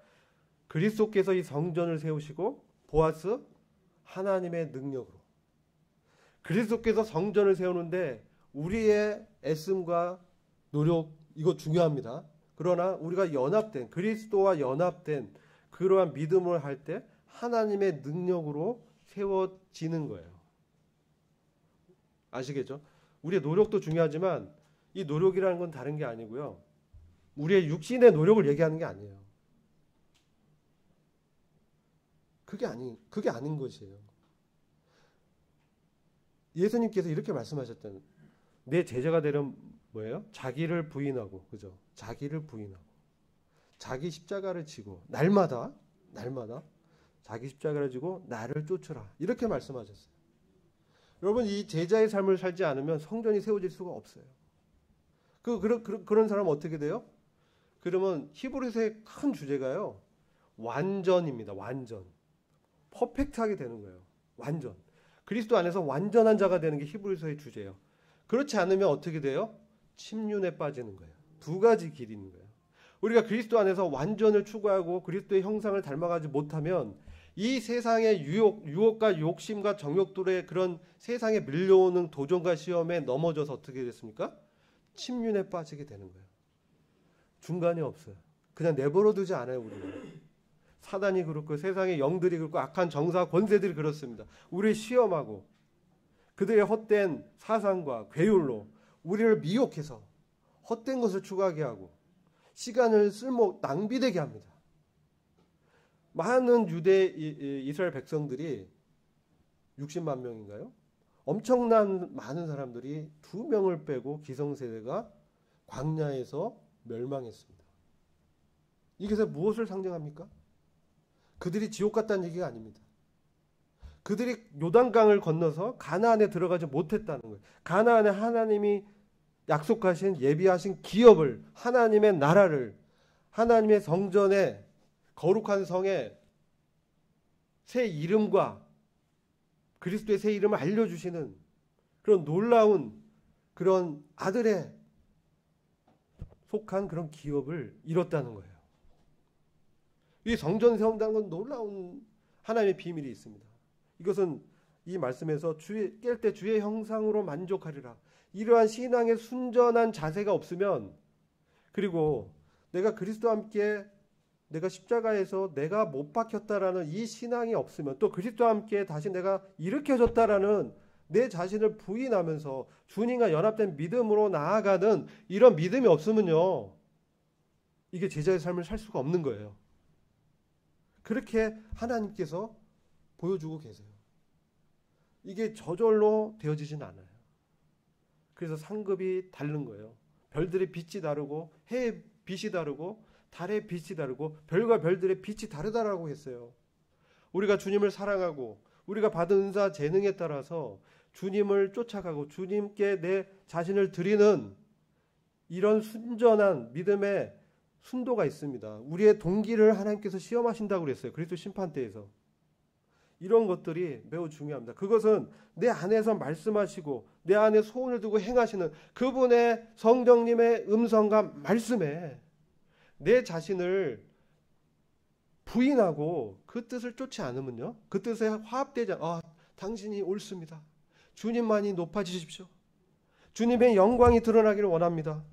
그리스도께서 이 성전을 세우시고 보아스 하나님의 능력으로 그리스도께서 성전을 세우는데 우리의 애씀과 노력 이거 중요합니다. 그러나 우리가 연합된 그리스도와 연합된 그러한 믿음을 할 때 하나님의 능력으로 세워지는 거예요. 아시겠죠? 우리의 노력도 중요하지만 이 노력이라는 건 다른 게 아니고요. 우리의 육신의 노력을 얘기하는 게 아니에요. 그게 아닌 것이에요. 예수님께서 이렇게 말씀하셨다는 내 제자가 되려면 뭐예요? 자기를 부인하고, 그죠? 자기를 부인하고, 자기 십자가를 지고 날마다 자기 십자가를 지고 나를 쫓으라 이렇게 말씀하셨어요. 여러분 이 제자의 삶을 살지 않으면 성전이 세워질 수가 없어요. 그런 사람은 어떻게 돼요? 그러면 히브리서의 큰 주제가요. 완전입니다. 완전. 퍼펙트하게 되는 거예요. 완전. 그리스도 안에서 완전한 자가 되는 게 히브리서의 주제예요. 그렇지 않으면 어떻게 돼요? 침륜에 빠지는 거예요. 두 가지 길이 있는 거예요. 우리가 그리스도 안에서 완전을 추구하고 그리스도의 형상을 닮아가지 못하면 이 세상의 유혹과 욕심과 정욕들의 그런 세상에 밀려오는 도전과 시험에 넘어져서 어떻게 됐습니까? 침륜에 빠지게 되는 거예요. 중간이 없어요. 그냥 내버려 두지 않아요. 우리는. 사단이 그렇고 세상의 영들이 그렇고 악한 정사 권세들이 그렇습니다. 우리를 시험하고 그들의 헛된 사상과 괴율로 우리를 미혹해서 헛된 것을 추구하게 하고 시간을 낭비되게 합니다. 많은 이스라엘 백성들이 60만 명인가요? 엄청난 많은 사람들이 2명을 빼고 기성세대가 광야에서 멸망했습니다. 이것에 무엇을 상징합니까? 그들이 지옥 갔다는 얘기가 아닙니다. 그들이 요단강을 건너서 가나안에 들어가지 못했다는 거예요. 가나안에 하나님이 약속하신 예비하신 기업을 하나님의 나라를 하나님의 성전에 거룩한 성에 새 이름과 그리스도의 새 이름을 알려주시는 그런 놀라운 그런 아들에 속한 그런 기업을 이뤘다는 거예요. 이 성전 세운다는 건 놀라운 하나님의 비밀이 있습니다. 이것은 이 말씀에서 깰 때 주의 형상으로 만족하리라. 이러한 신앙의 순전한 자세가 없으면 그리고 내가 그리스도와 함께 내가 십자가에서 내가 못 박혔다라는 이 신앙이 없으면 또 그리스도와 함께 다시 내가 일으켜졌다라는 내 자신을 부인하면서 주님과 연합된 믿음으로 나아가는 이런 믿음이 없으면요. 이게 제자의 삶을 살 수가 없는 거예요. 그렇게 하나님께서 보여주고 계세요. 이게 저절로 되어지진 않아요. 그래서 상급이 다른 거예요. 별들의 빛이 다르고 해의 빛이 다르고 달의 빛이 다르고 별과 별들의 빛이 다르다라고 했어요. 우리가 주님을 사랑하고 우리가 받은 은사 재능에 따라서 주님을 쫓아가고 주님께 내 자신을 드리는 이런 순전한 믿음의 순도가 있습니다. 우리의 동기를 하나님께서 시험하신다고 그랬어요. 그리스도 심판대에서. 이런 것들이 매우 중요합니다. 그것은 내 안에서 말씀하시고 내 안에 소원을 두고 행하시는 그분의 성령님의 음성과 말씀에 내 자신을 부인하고 그 뜻을 쫓지 않으면요, 그 뜻에 화합되지 당신이 옳습니다. 주님만이 높아지십시오. 주님의 영광이 드러나기를 원합니다.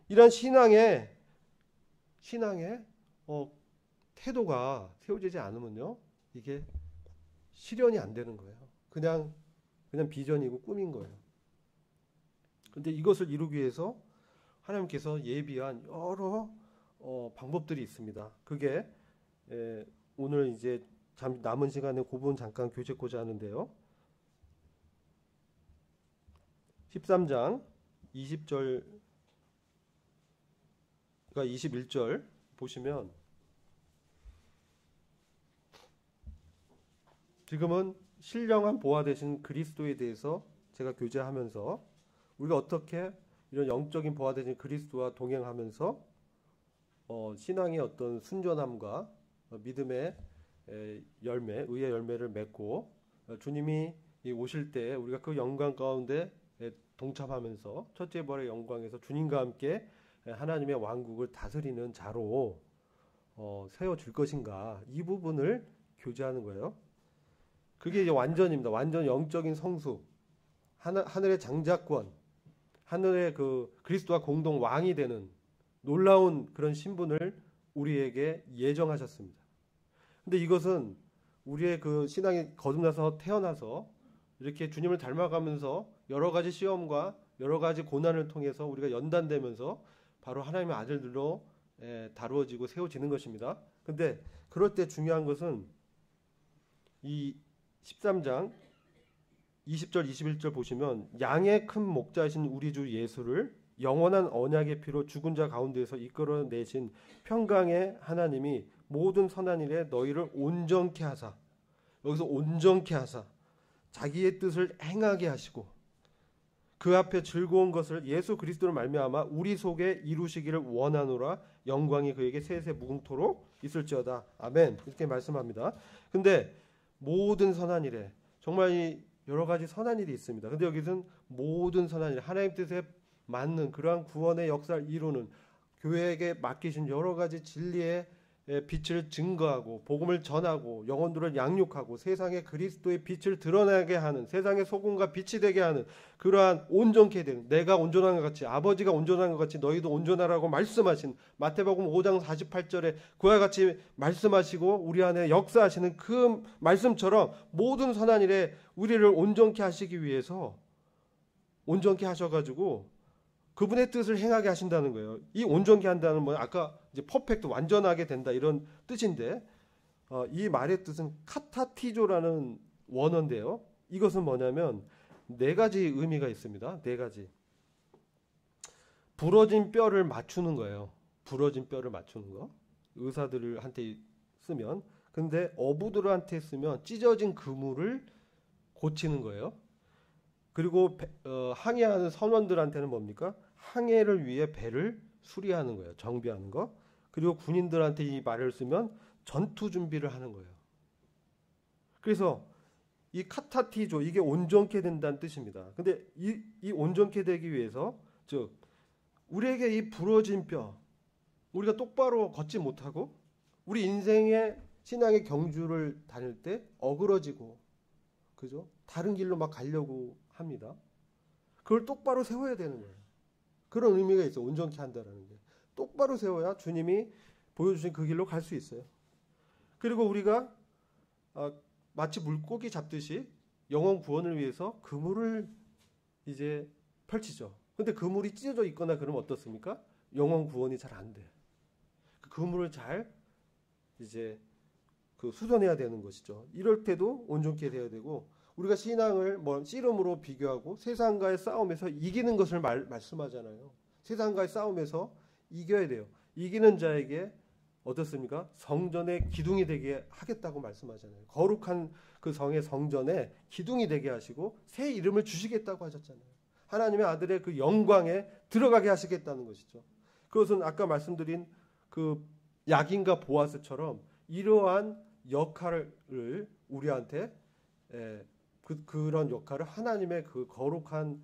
이런 신앙의 태도가 세워지지 않으면요, 이게 실현이 안 되는 거예요. 그냥 비전이고 꿈인 거예요. 그런데 이것을 이루기 위해서 하나님께서 예비한 여러 방법들이 있습니다. 그게 오늘 이제 남은 시간에 그 부분 잠깐 교제하고자 하는데요. 13장 20절과 21절 보시면 지금은 신령한 보화 되신 그리스도에 대해서 제가 교제하면서 우리가 어떻게 이런 영적인 보화 되신 그리스도와 동행하면서 신앙의 어떤 순전함과 믿음의 열매, 의의 열매를 맺고 주님이 오실 때 우리가 그 영광 가운데 동참하면서 첫째 부활의 영광에서 주님과 함께 하나님의 왕국을 다스리는 자로 세워질 것인가, 이 부분을 교제하는 거예요. 그게 이제 완전입니다. 완전 영적인 성수, 하늘의 장자권, 하늘의 그 그리스도와 공동 왕이 되는 놀라운 그런 신분을 우리에게 예정하셨습니다. 근데 이것은 우리의 그 신앙이 거듭나서 태어나서 이렇게 주님을 닮아가면서 여러 가지 시험과 여러 가지 고난을 통해서 우리가 연단되면서 바로 하나님의 아들들로 다루어지고 세워지는 것입니다. 근데 그럴 때 중요한 것은 이 13장 20절 21절 보시면 양의 큰 목자이신 우리 주 예수를 영원한 언약의 피로 죽은 자 가운데에서 이끌어내신 평강의 하나님이 모든 선한 일에 너희를 온전케 하사, 여기서 온전케 하사 자기의 뜻을 행하게 하시고 그 앞에 즐거운 것을 예수 그리스도를 말미암아 우리 속에 이루시기를 원하노라. 영광이 그에게 세세 무궁토록 있을지어다. 아멘. 이렇게 말씀합니다. 근데 모든 선한 일에, 정말 이 여러 가지 선한 일이 있습니다. 근데 여기서는 모든 선한 일, 하나님 뜻에 맞는 그러한 구원의 역사를 이루는, 교회에게 맡기신 여러 가지 진리의 빛을 증거하고 복음을 전하고 영혼들을 양육하고 세상에 그리스도의 빛을 드러나게 하는, 세상의 소금과 빛이 되게 하는 그러한 온전케 되는, 내가 온전한 것 같이 아버지가 온전한 것 같이 너희도 온전하라고 말씀하신 마태복음 5장 48절에 그와 같이 말씀하시고 우리 안에 역사하시는 그 말씀처럼 모든 선한 일에 우리를 온전케 하시기 위해서 온전케 하셔가지고 그분의 뜻을 행하게 하신다는 거예요. 이 온전케 한다는 건 아까 이제 퍼펙트, 완전하게 된다, 이런 뜻인데 이 말의 뜻은 카타티조라는 원어인데요. 이것은 뭐냐면 네 가지 의미가 있습니다. 네 가지. 부러진 뼈를 맞추는 거예요. 부러진 뼈를 맞추는 거. 의사들한테 쓰면. 근데 어부들한테 쓰면 찢어진 그물을 고치는 거예요. 그리고 항해하는 선원들한테는 뭡니까? 항해를 위해 배를 수리하는 거예요. 정비하는 거. 그리고 군인들한테 이 말을 쓰면 전투 준비를 하는 거예요. 그래서 이 카타티조, 이게 온전케 된다는 뜻입니다. 근데 이 온전케 되기 위해서, 즉 우리에게 이 부러진 뼈, 우리가 똑바로 걷지 못하고 우리 인생의 신앙의 경주를 다닐 때 어그러지고, 그죠? 다른 길로 막 가려고 합니다. 그걸 똑바로 세워야 되는 거예요. 그런 의미가 있어요. 온전케 한다라는 게. 똑바로 세워야 주님이 보여주신 그 길로 갈 수 있어요. 그리고 우리가 마치 물고기 잡듯이 영혼 구원을 위해서 그물을 이제 펼치죠. 근데 그물이 찢어져 있거나 그러면 어떻습니까? 영혼 구원이 잘 안 돼. 그 그물을 잘 이제 수선해야 되는 것이죠. 이럴 때도 온전케 되어야 되고, 우리가 신앙을 씨름으로 비교하고 세상과의 싸움에서 이기는 것을 말씀하잖아요. 세상과의 싸움에서 이겨야 돼요. 이기는 자에게 어떻습니까? 성전의 기둥이 되게 하겠다고 말씀하잖아요. 거룩한 그 성의 성전에 기둥이 되게 하시고 새 이름을 주시겠다고 하셨잖아요. 하나님의 아들의 그 영광에 들어가게 하시겠다는 것이죠. 그것은 아까 말씀드린 그 야긴과 보아스처럼 이러한 역할을 우리한테 그런 역할을 하나님의 그 거룩한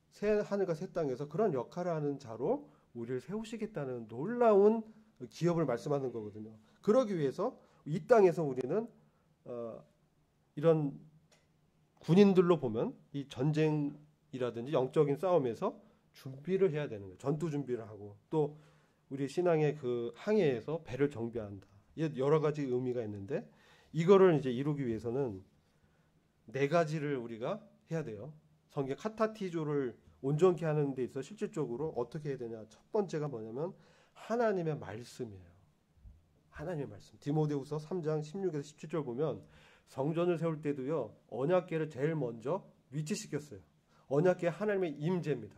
새 하늘과 새 땅에서 그런 역할을 하는 자로 우리를 세우시겠다는 놀라운 기업을 말씀하는 거거든요. 그러기 위해서 이 땅에서 우리는 이런 군인들로 보면 이 전쟁이라든지 영적인 싸움에서 준비를 해야 되는 거예요. 전투 준비를 하고 또 우리 신앙의 그 항해에서 배를 정비한다. 여러 가지 의미가 있는데 이거를 이제 이루기 위해서는 네 가지를 우리가 해야 돼요. 성경 카타티조를 온전케 하는 데 있어 실질적으로 어떻게 해야 되냐. 첫 번째가 뭐냐면 하나님의 말씀이에요. 하나님의 말씀. 디모데후서 3장 16에서 17절 보면 성전을 세울 때도요. 언약궤를 제일 먼저 위치시켰어요. 언약궤 하나님의 임재입니다.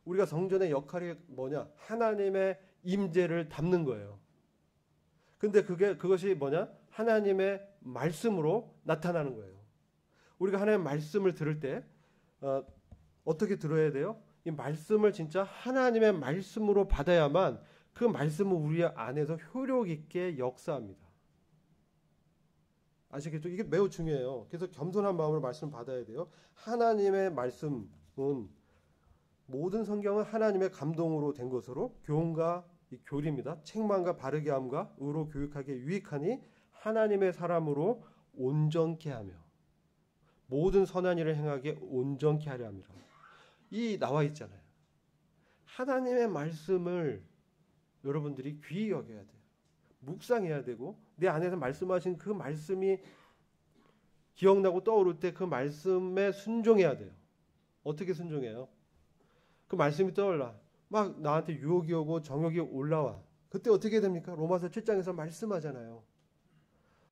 우리가 성전의 역할이 뭐냐? 하나님의 임재를 담는 거예요. 근데 그것이 뭐냐? 하나님의 말씀으로 나타나는 거예요. 우리가 하나님의 말씀을 들을 때 어떻게 들어야 돼요? 이 말씀을 진짜 하나님의 말씀으로 받아야만 그 말씀은 우리 안에서 효력 있게 역사합니다. 아시겠죠? 이게 매우 중요해요. 그래서 겸손한 마음으로 말씀을 받아야 돼요. 하나님의 말씀은 모든 성경은 하나님의 감동으로 된 것으로 교훈과 교리입니다. 책망과 바르게 함과 의로 교육하기에 유익하니 하나님의 사람으로 온전케 하며 모든 선한 일을 행하게 온전케 하려 함이라. 이 나와 있잖아요. 하나님의 말씀을 여러분들이 귀히 여겨야 돼요. 묵상해야 되고 내 안에서 말씀하신 그 말씀이 기억나고 떠오를 때 그 말씀에 순종해야 돼요. 어떻게 순종해요? 그 말씀이 떠올라. 막 나한테 유혹이 오고 정욕이 올라와. 그때 어떻게 됩니까? 로마서 7장에서 말씀하잖아요.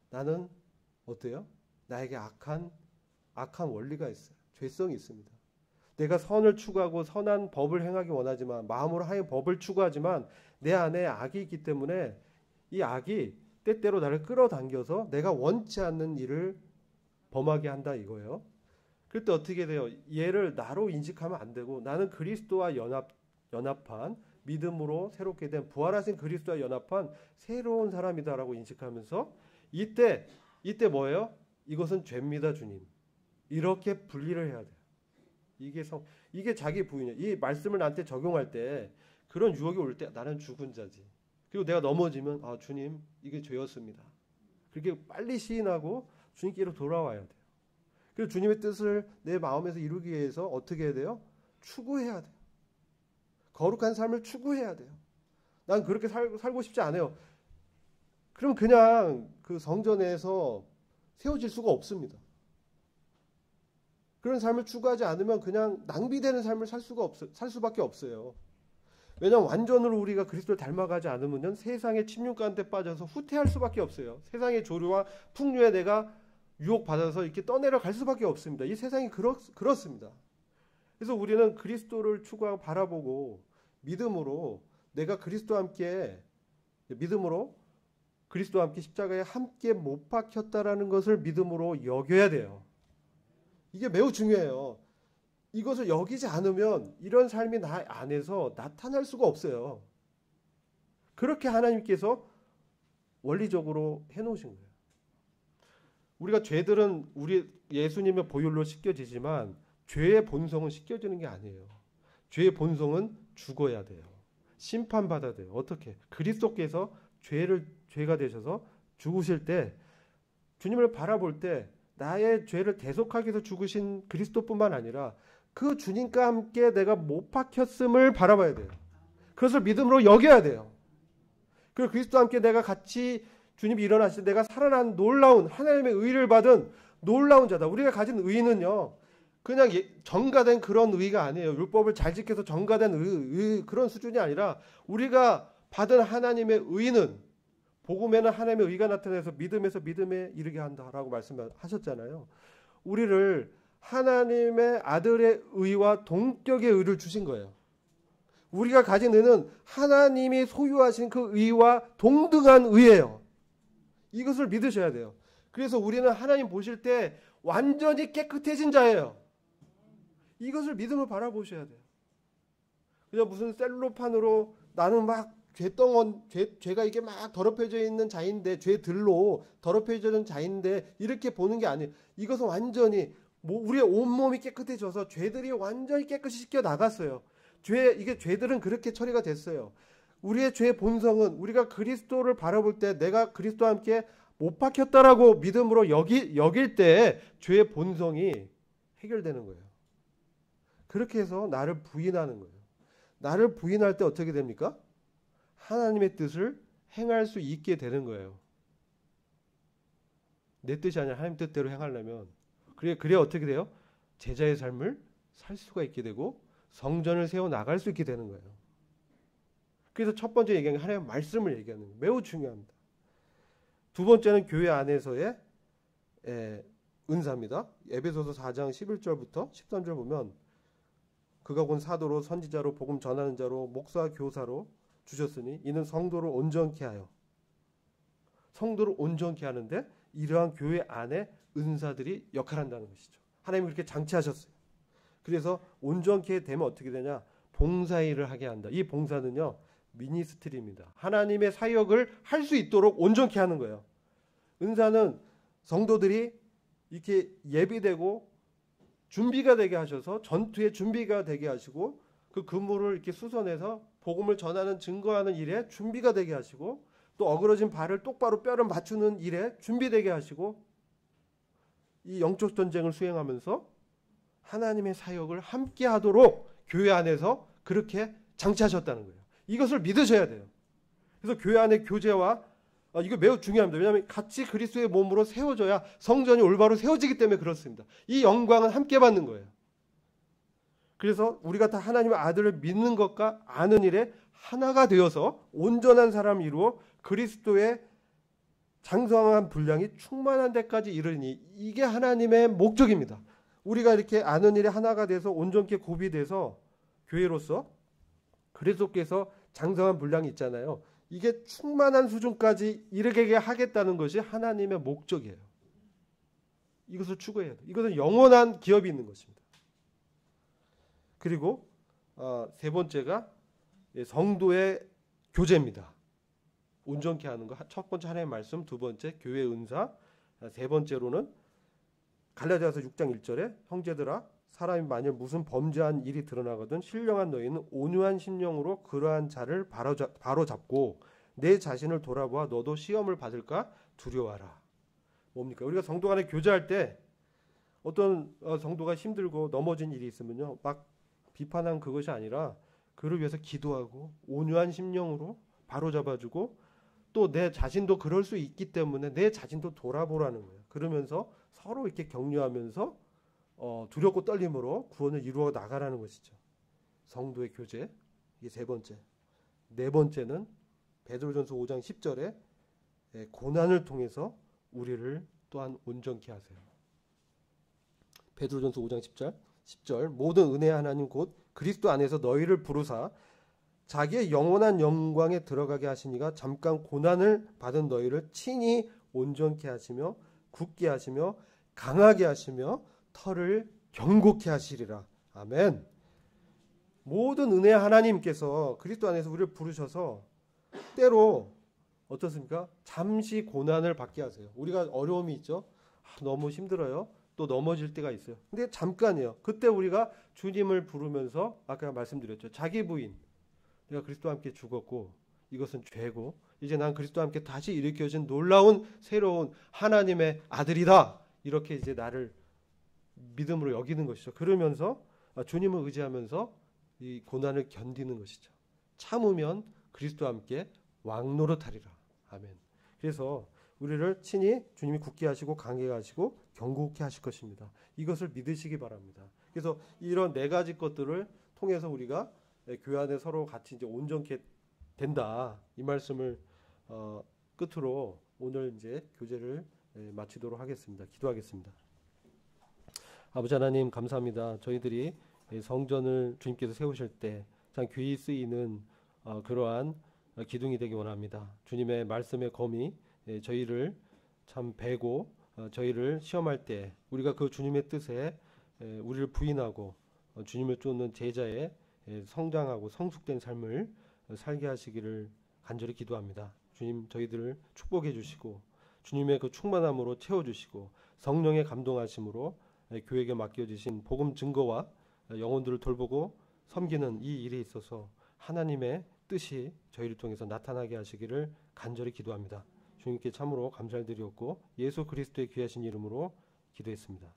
나는 어때요? 나에게 악한 원리가 있어요. 죄성이 있습니다. 내가 선을 추구하고 선한 법을 행하기 원하지만 마음으로 하여 법을 추구하지만 내 안에 악이 있기 때문에 이 악이 때때로 나를 끌어당겨서 내가 원치 않는 일을 범하게 한다 이거예요. 그럴 때 어떻게 돼요? 얘를 나로 인식하면 안 되고 나는 그리스도와 연합한 믿음으로 새롭게 된 부활하신 그리스도와 연합한 새로운 사람이다라고 인식하면서 이때 뭐예요? 이것은 죄입니다, 주님. 이렇게 분리를 해야 돼요. 이게 자기 부인이에요. 이 말씀을 나한테 적용할 때 그런 유혹이 올 때 나는 죽은 자지. 그리고 내가 넘어지면 주님 이게 죄였습니다. 그렇게 빨리 시인하고 주님께로 돌아와야 돼요. 그리고 주님의 뜻을 내 마음에서 이루기 위해서 어떻게 해야 돼요? 추구해야 돼요. 거룩한 삶을 추구해야 돼요. 난 그렇게 살고 싶지 않아요. 그럼 그냥 그 성전에서 세워질 수가 없습니다. 그런 삶을 추구하지 않으면 그냥 낭비되는 삶을 살 수밖에 없어요. 왜냐하면 완전으로 우리가 그리스도를 닮아가지 않으면 세상의 침륜 가운데 빠져서 후퇴할 수밖에 없어요. 세상의 조류와 풍류에 내가 유혹받아서 이렇게 떠내려 갈 수밖에 없습니다. 이 세상이 그렇습니다. 그래서 우리는 그리스도를 추구하고 바라보고 믿음으로 그리스도와 함께 십자가에 함께 못 박혔다라는 것을 믿음으로 여겨야 돼요. 이게 매우 중요해요. 이것을 여기지 않으면 이런 삶이 나 안에서 나타날 수가 없어요. 그렇게 하나님께서 원리적으로 해놓으신 거예요. 우리가 죄들은 우리 예수님의 보혈로 씻겨지지만 죄의 본성은 씻겨지는 게 아니에요. 죄의 본성은 죽어야 돼요. 심판받아야 돼요. 어떻게? 그리스도께서 죄가 되셔서 죽으실 때 주님을 바라볼 때 나의 죄를 대속하기 위해서 죽으신 그리스도뿐만 아니라 그 주님과 함께 내가 못 박혔음을 바라봐야 돼요. 그것을 믿음으로 여겨야 돼요. 그리고 그리스도와 함께 내가 같이 주님이 일어나실 때 내가 살아난 놀라운 하나님의 의를 받은 놀라운 자다. 우리가 가진 의는요. 그냥 정가된 그런 의가 아니에요. 율법을 잘 지켜서 정가된 그런 수준이 아니라 우리가 받은 하나님의 의는 복음에는 하나님의 의가 나타나서 믿음에서 믿음에 이르게 한다라고 말씀하셨잖아요. 우리를 하나님의 아들의 의와 동격의 의를 주신 거예요. 우리가 가진 의는 하나님이 소유하신 그 의와 동등한 의예요. 이것을 믿으셔야 돼요. 그래서 우리는 하나님 보실 때 완전히 깨끗해진 자예요. 이것을 믿음으로 바라보셔야 돼요. 그냥 무슨 셀로판으로 나는 막 죄가 이게 막 더럽혀져 있는 자인데, 죄들로 더럽혀져 있는 자인데 이렇게 보는 게 아니에요. 이것은 완전히 우리의 온몸이 깨끗해져서 죄들이 완전히 깨끗이 씻겨 나갔어요. 이게 죄들은 그렇게 처리가 됐어요. 우리의 죄 본성은 우리가 그리스도를 바라볼 때 내가 그리스도와 함께 못 박혔다라고 믿음으로 여길 때 죄의 본성이 해결되는 거예요. 그렇게 해서 나를 부인하는 거예요. 나를 부인할 때 어떻게 됩니까? 하나님의 뜻을 행할 수 있게 되는 거예요. 내 뜻이 아니라 하나님 뜻대로 행하려면 그래 어떻게 돼요? 제자의 삶을 살 수가 있게 되고 성전을 세워 나갈 수 있게 되는 거예요. 그래서 첫 번째 얘기한 게 하나님의 말씀을 얘기하는 거예요. 매우 중요합니다. 두 번째는 교회 안에서의 은사입니다. 에베소서 4장 11절부터 13절 보면 그가 곧 사도로 선지자로 복음 전하는 자로 목사 교사로 주셨으니 이는 성도를 온전케 하여, 성도를 온전케 하는데 이러한 교회 안에 은사들이 역할한다는 것이죠. 하나님이 그렇게 장치하셨어요. 그래서 온전케 되면 어떻게 되냐? 봉사일을 하게 한다. 이 봉사는요, 미니스트리입니다. 하나님의 사역을 할 수 있도록 온전케 하는 거예요. 은사는 성도들이 이렇게 예비되고 준비가 되게 하셔서 전투에 준비가 되게 하시고 그 근무를 이렇게 수선해서 복음을 전하는 증거하는 일에 준비가 되게 하시고 또 어그러진 발을 똑바로 뼈를 맞추는 일에 준비되게 하시고 이 영적 전쟁을 수행하면서 하나님의 사역을 함께 하도록 교회 안에서 그렇게 장치하셨다는 거예요. 이것을 믿으셔야 돼요. 그래서 교회 안의 교제와 이거 매우 중요합니다. 왜냐하면 같이 그리스도의 몸으로 세워져야 성전이 올바로 세워지기 때문에 그렇습니다. 이 영광은 함께 받는 거예요. 그래서 우리가 다 하나님의 아들을 믿는 것과 아는 일에 하나가 되어서 온전한 사람을 이루어 그리스도의 장성한 분량이 충만한 데까지 이르니 이게 하나님의 목적입니다. 우리가 이렇게 아는 일에 하나가 돼서 온전케 구비돼서 교회로서 그리스도께서 장성한 분량이 있잖아요. 이게 충만한 수준까지 이르게 하겠다는 것이 하나님의 목적이에요. 이것을 추구해야 돼요. 이것은 영원한 기업이 있는 것입니다. 그리고 세 번째가 성도의 교제입니다. 온전케 하는 것. 첫 번째 하나님의 말씀, 두 번째 교회 은사, 세 번째로는 갈라디아서 6장 1절에 형제들아 사람이 만일 무슨 범죄한 일이 드러나거든 신령한 너희는 온유한 심령으로 그러한 자를 바로잡고 내 자신을 돌아보아 너도 시험을 받을까 두려워하라. 뭡니까? 우리가 성도 간에 교제할 때 어떤 성도가 힘들고 넘어진 일이 있으면요, 막 비판한 그것이 아니라 그를 위해서 기도하고 온유한 심령으로 바로잡아주고 또 내 자신도 그럴 수 있기 때문에 내 자신도 돌아보라는 거예요. 그러면서 서로 이렇게 격려하면서 두렵고 떨림으로 구원을 이루어 나가라는 것이죠. 성도의 교제. 이게 세 번째. 네 번째는 베드로전서 5장 10절에 고난을 통해서 우리를 또한 온전케 하세요. 베드로전서 5장 10절 모든 은혜의 하나님 곧 그리스도 안에서 너희를 부르사 자기의 영원한 영광에 들어가게 하시니가 잠깐 고난을 받은 너희를 친히 온전케 하시며 굳게 하시며 강하게 하시며 털을 견고케 하시리라. 아멘. 모든 은혜의 하나님께서 그리스도 안에서 우리를 부르셔서 때로 어떻습니까? 잠시 고난을 받게 하세요. 우리가 어려움이 있죠. 너무 힘들어요. 또 넘어질 때가 있어요. 근데 잠깐이에요. 그때 우리가 주님을 부르면서 아까 말씀드렸죠. 자기 부인. 내가 그리스도와 함께 죽었고 이것은 죄고 이제 난 그리스도와 함께 다시 일으켜진 놀라운 새로운 하나님의 아들이다. 이렇게 이제 나를 믿음으로 여기는 것이죠. 그러면서 주님을 의지하면서 이 고난을 견디는 것이죠. 참으면 그리스도와 함께 왕노릇하리라. 아멘. 그래서 우리를 친히 주님이 굳게 하시고 강하게 하시고 견고케 하실 것입니다. 이것을 믿으시기 바랍니다. 그래서 이런 네 가지 것들을 통해서 우리가 교회 안에 서로 같이 이제 온전케 된다. 이 말씀을 끝으로 오늘 이제 교제를 마치도록 하겠습니다. 기도하겠습니다. 아버지 하나님 감사합니다. 저희들이 성전을 주님께서 세우실 때 참 귀히 쓰이는 그러한 기둥이 되기 원합니다. 주님의 말씀의 검이 저희를 참 베고 저희를 시험할 때 우리가 그 주님의 뜻에 우리를 부인하고 주님을 쫓는 제자의 성장하고 성숙된 삶을 살게 하시기를 간절히 기도합니다. 주님 저희들을 축복해 주시고 주님의 그 충만함으로 채워주시고 성령의 감동하심으로 교회에게 맡겨주신 복음 증거와 영혼들을 돌보고 섬기는 이 일에 있어서 하나님의 뜻이 저희를 통해서 나타나게 하시기를 간절히 기도합니다. 주님께 참으로 감사를 드리었고 예수 그리스도의 귀하신 이름으로 기도했습니다.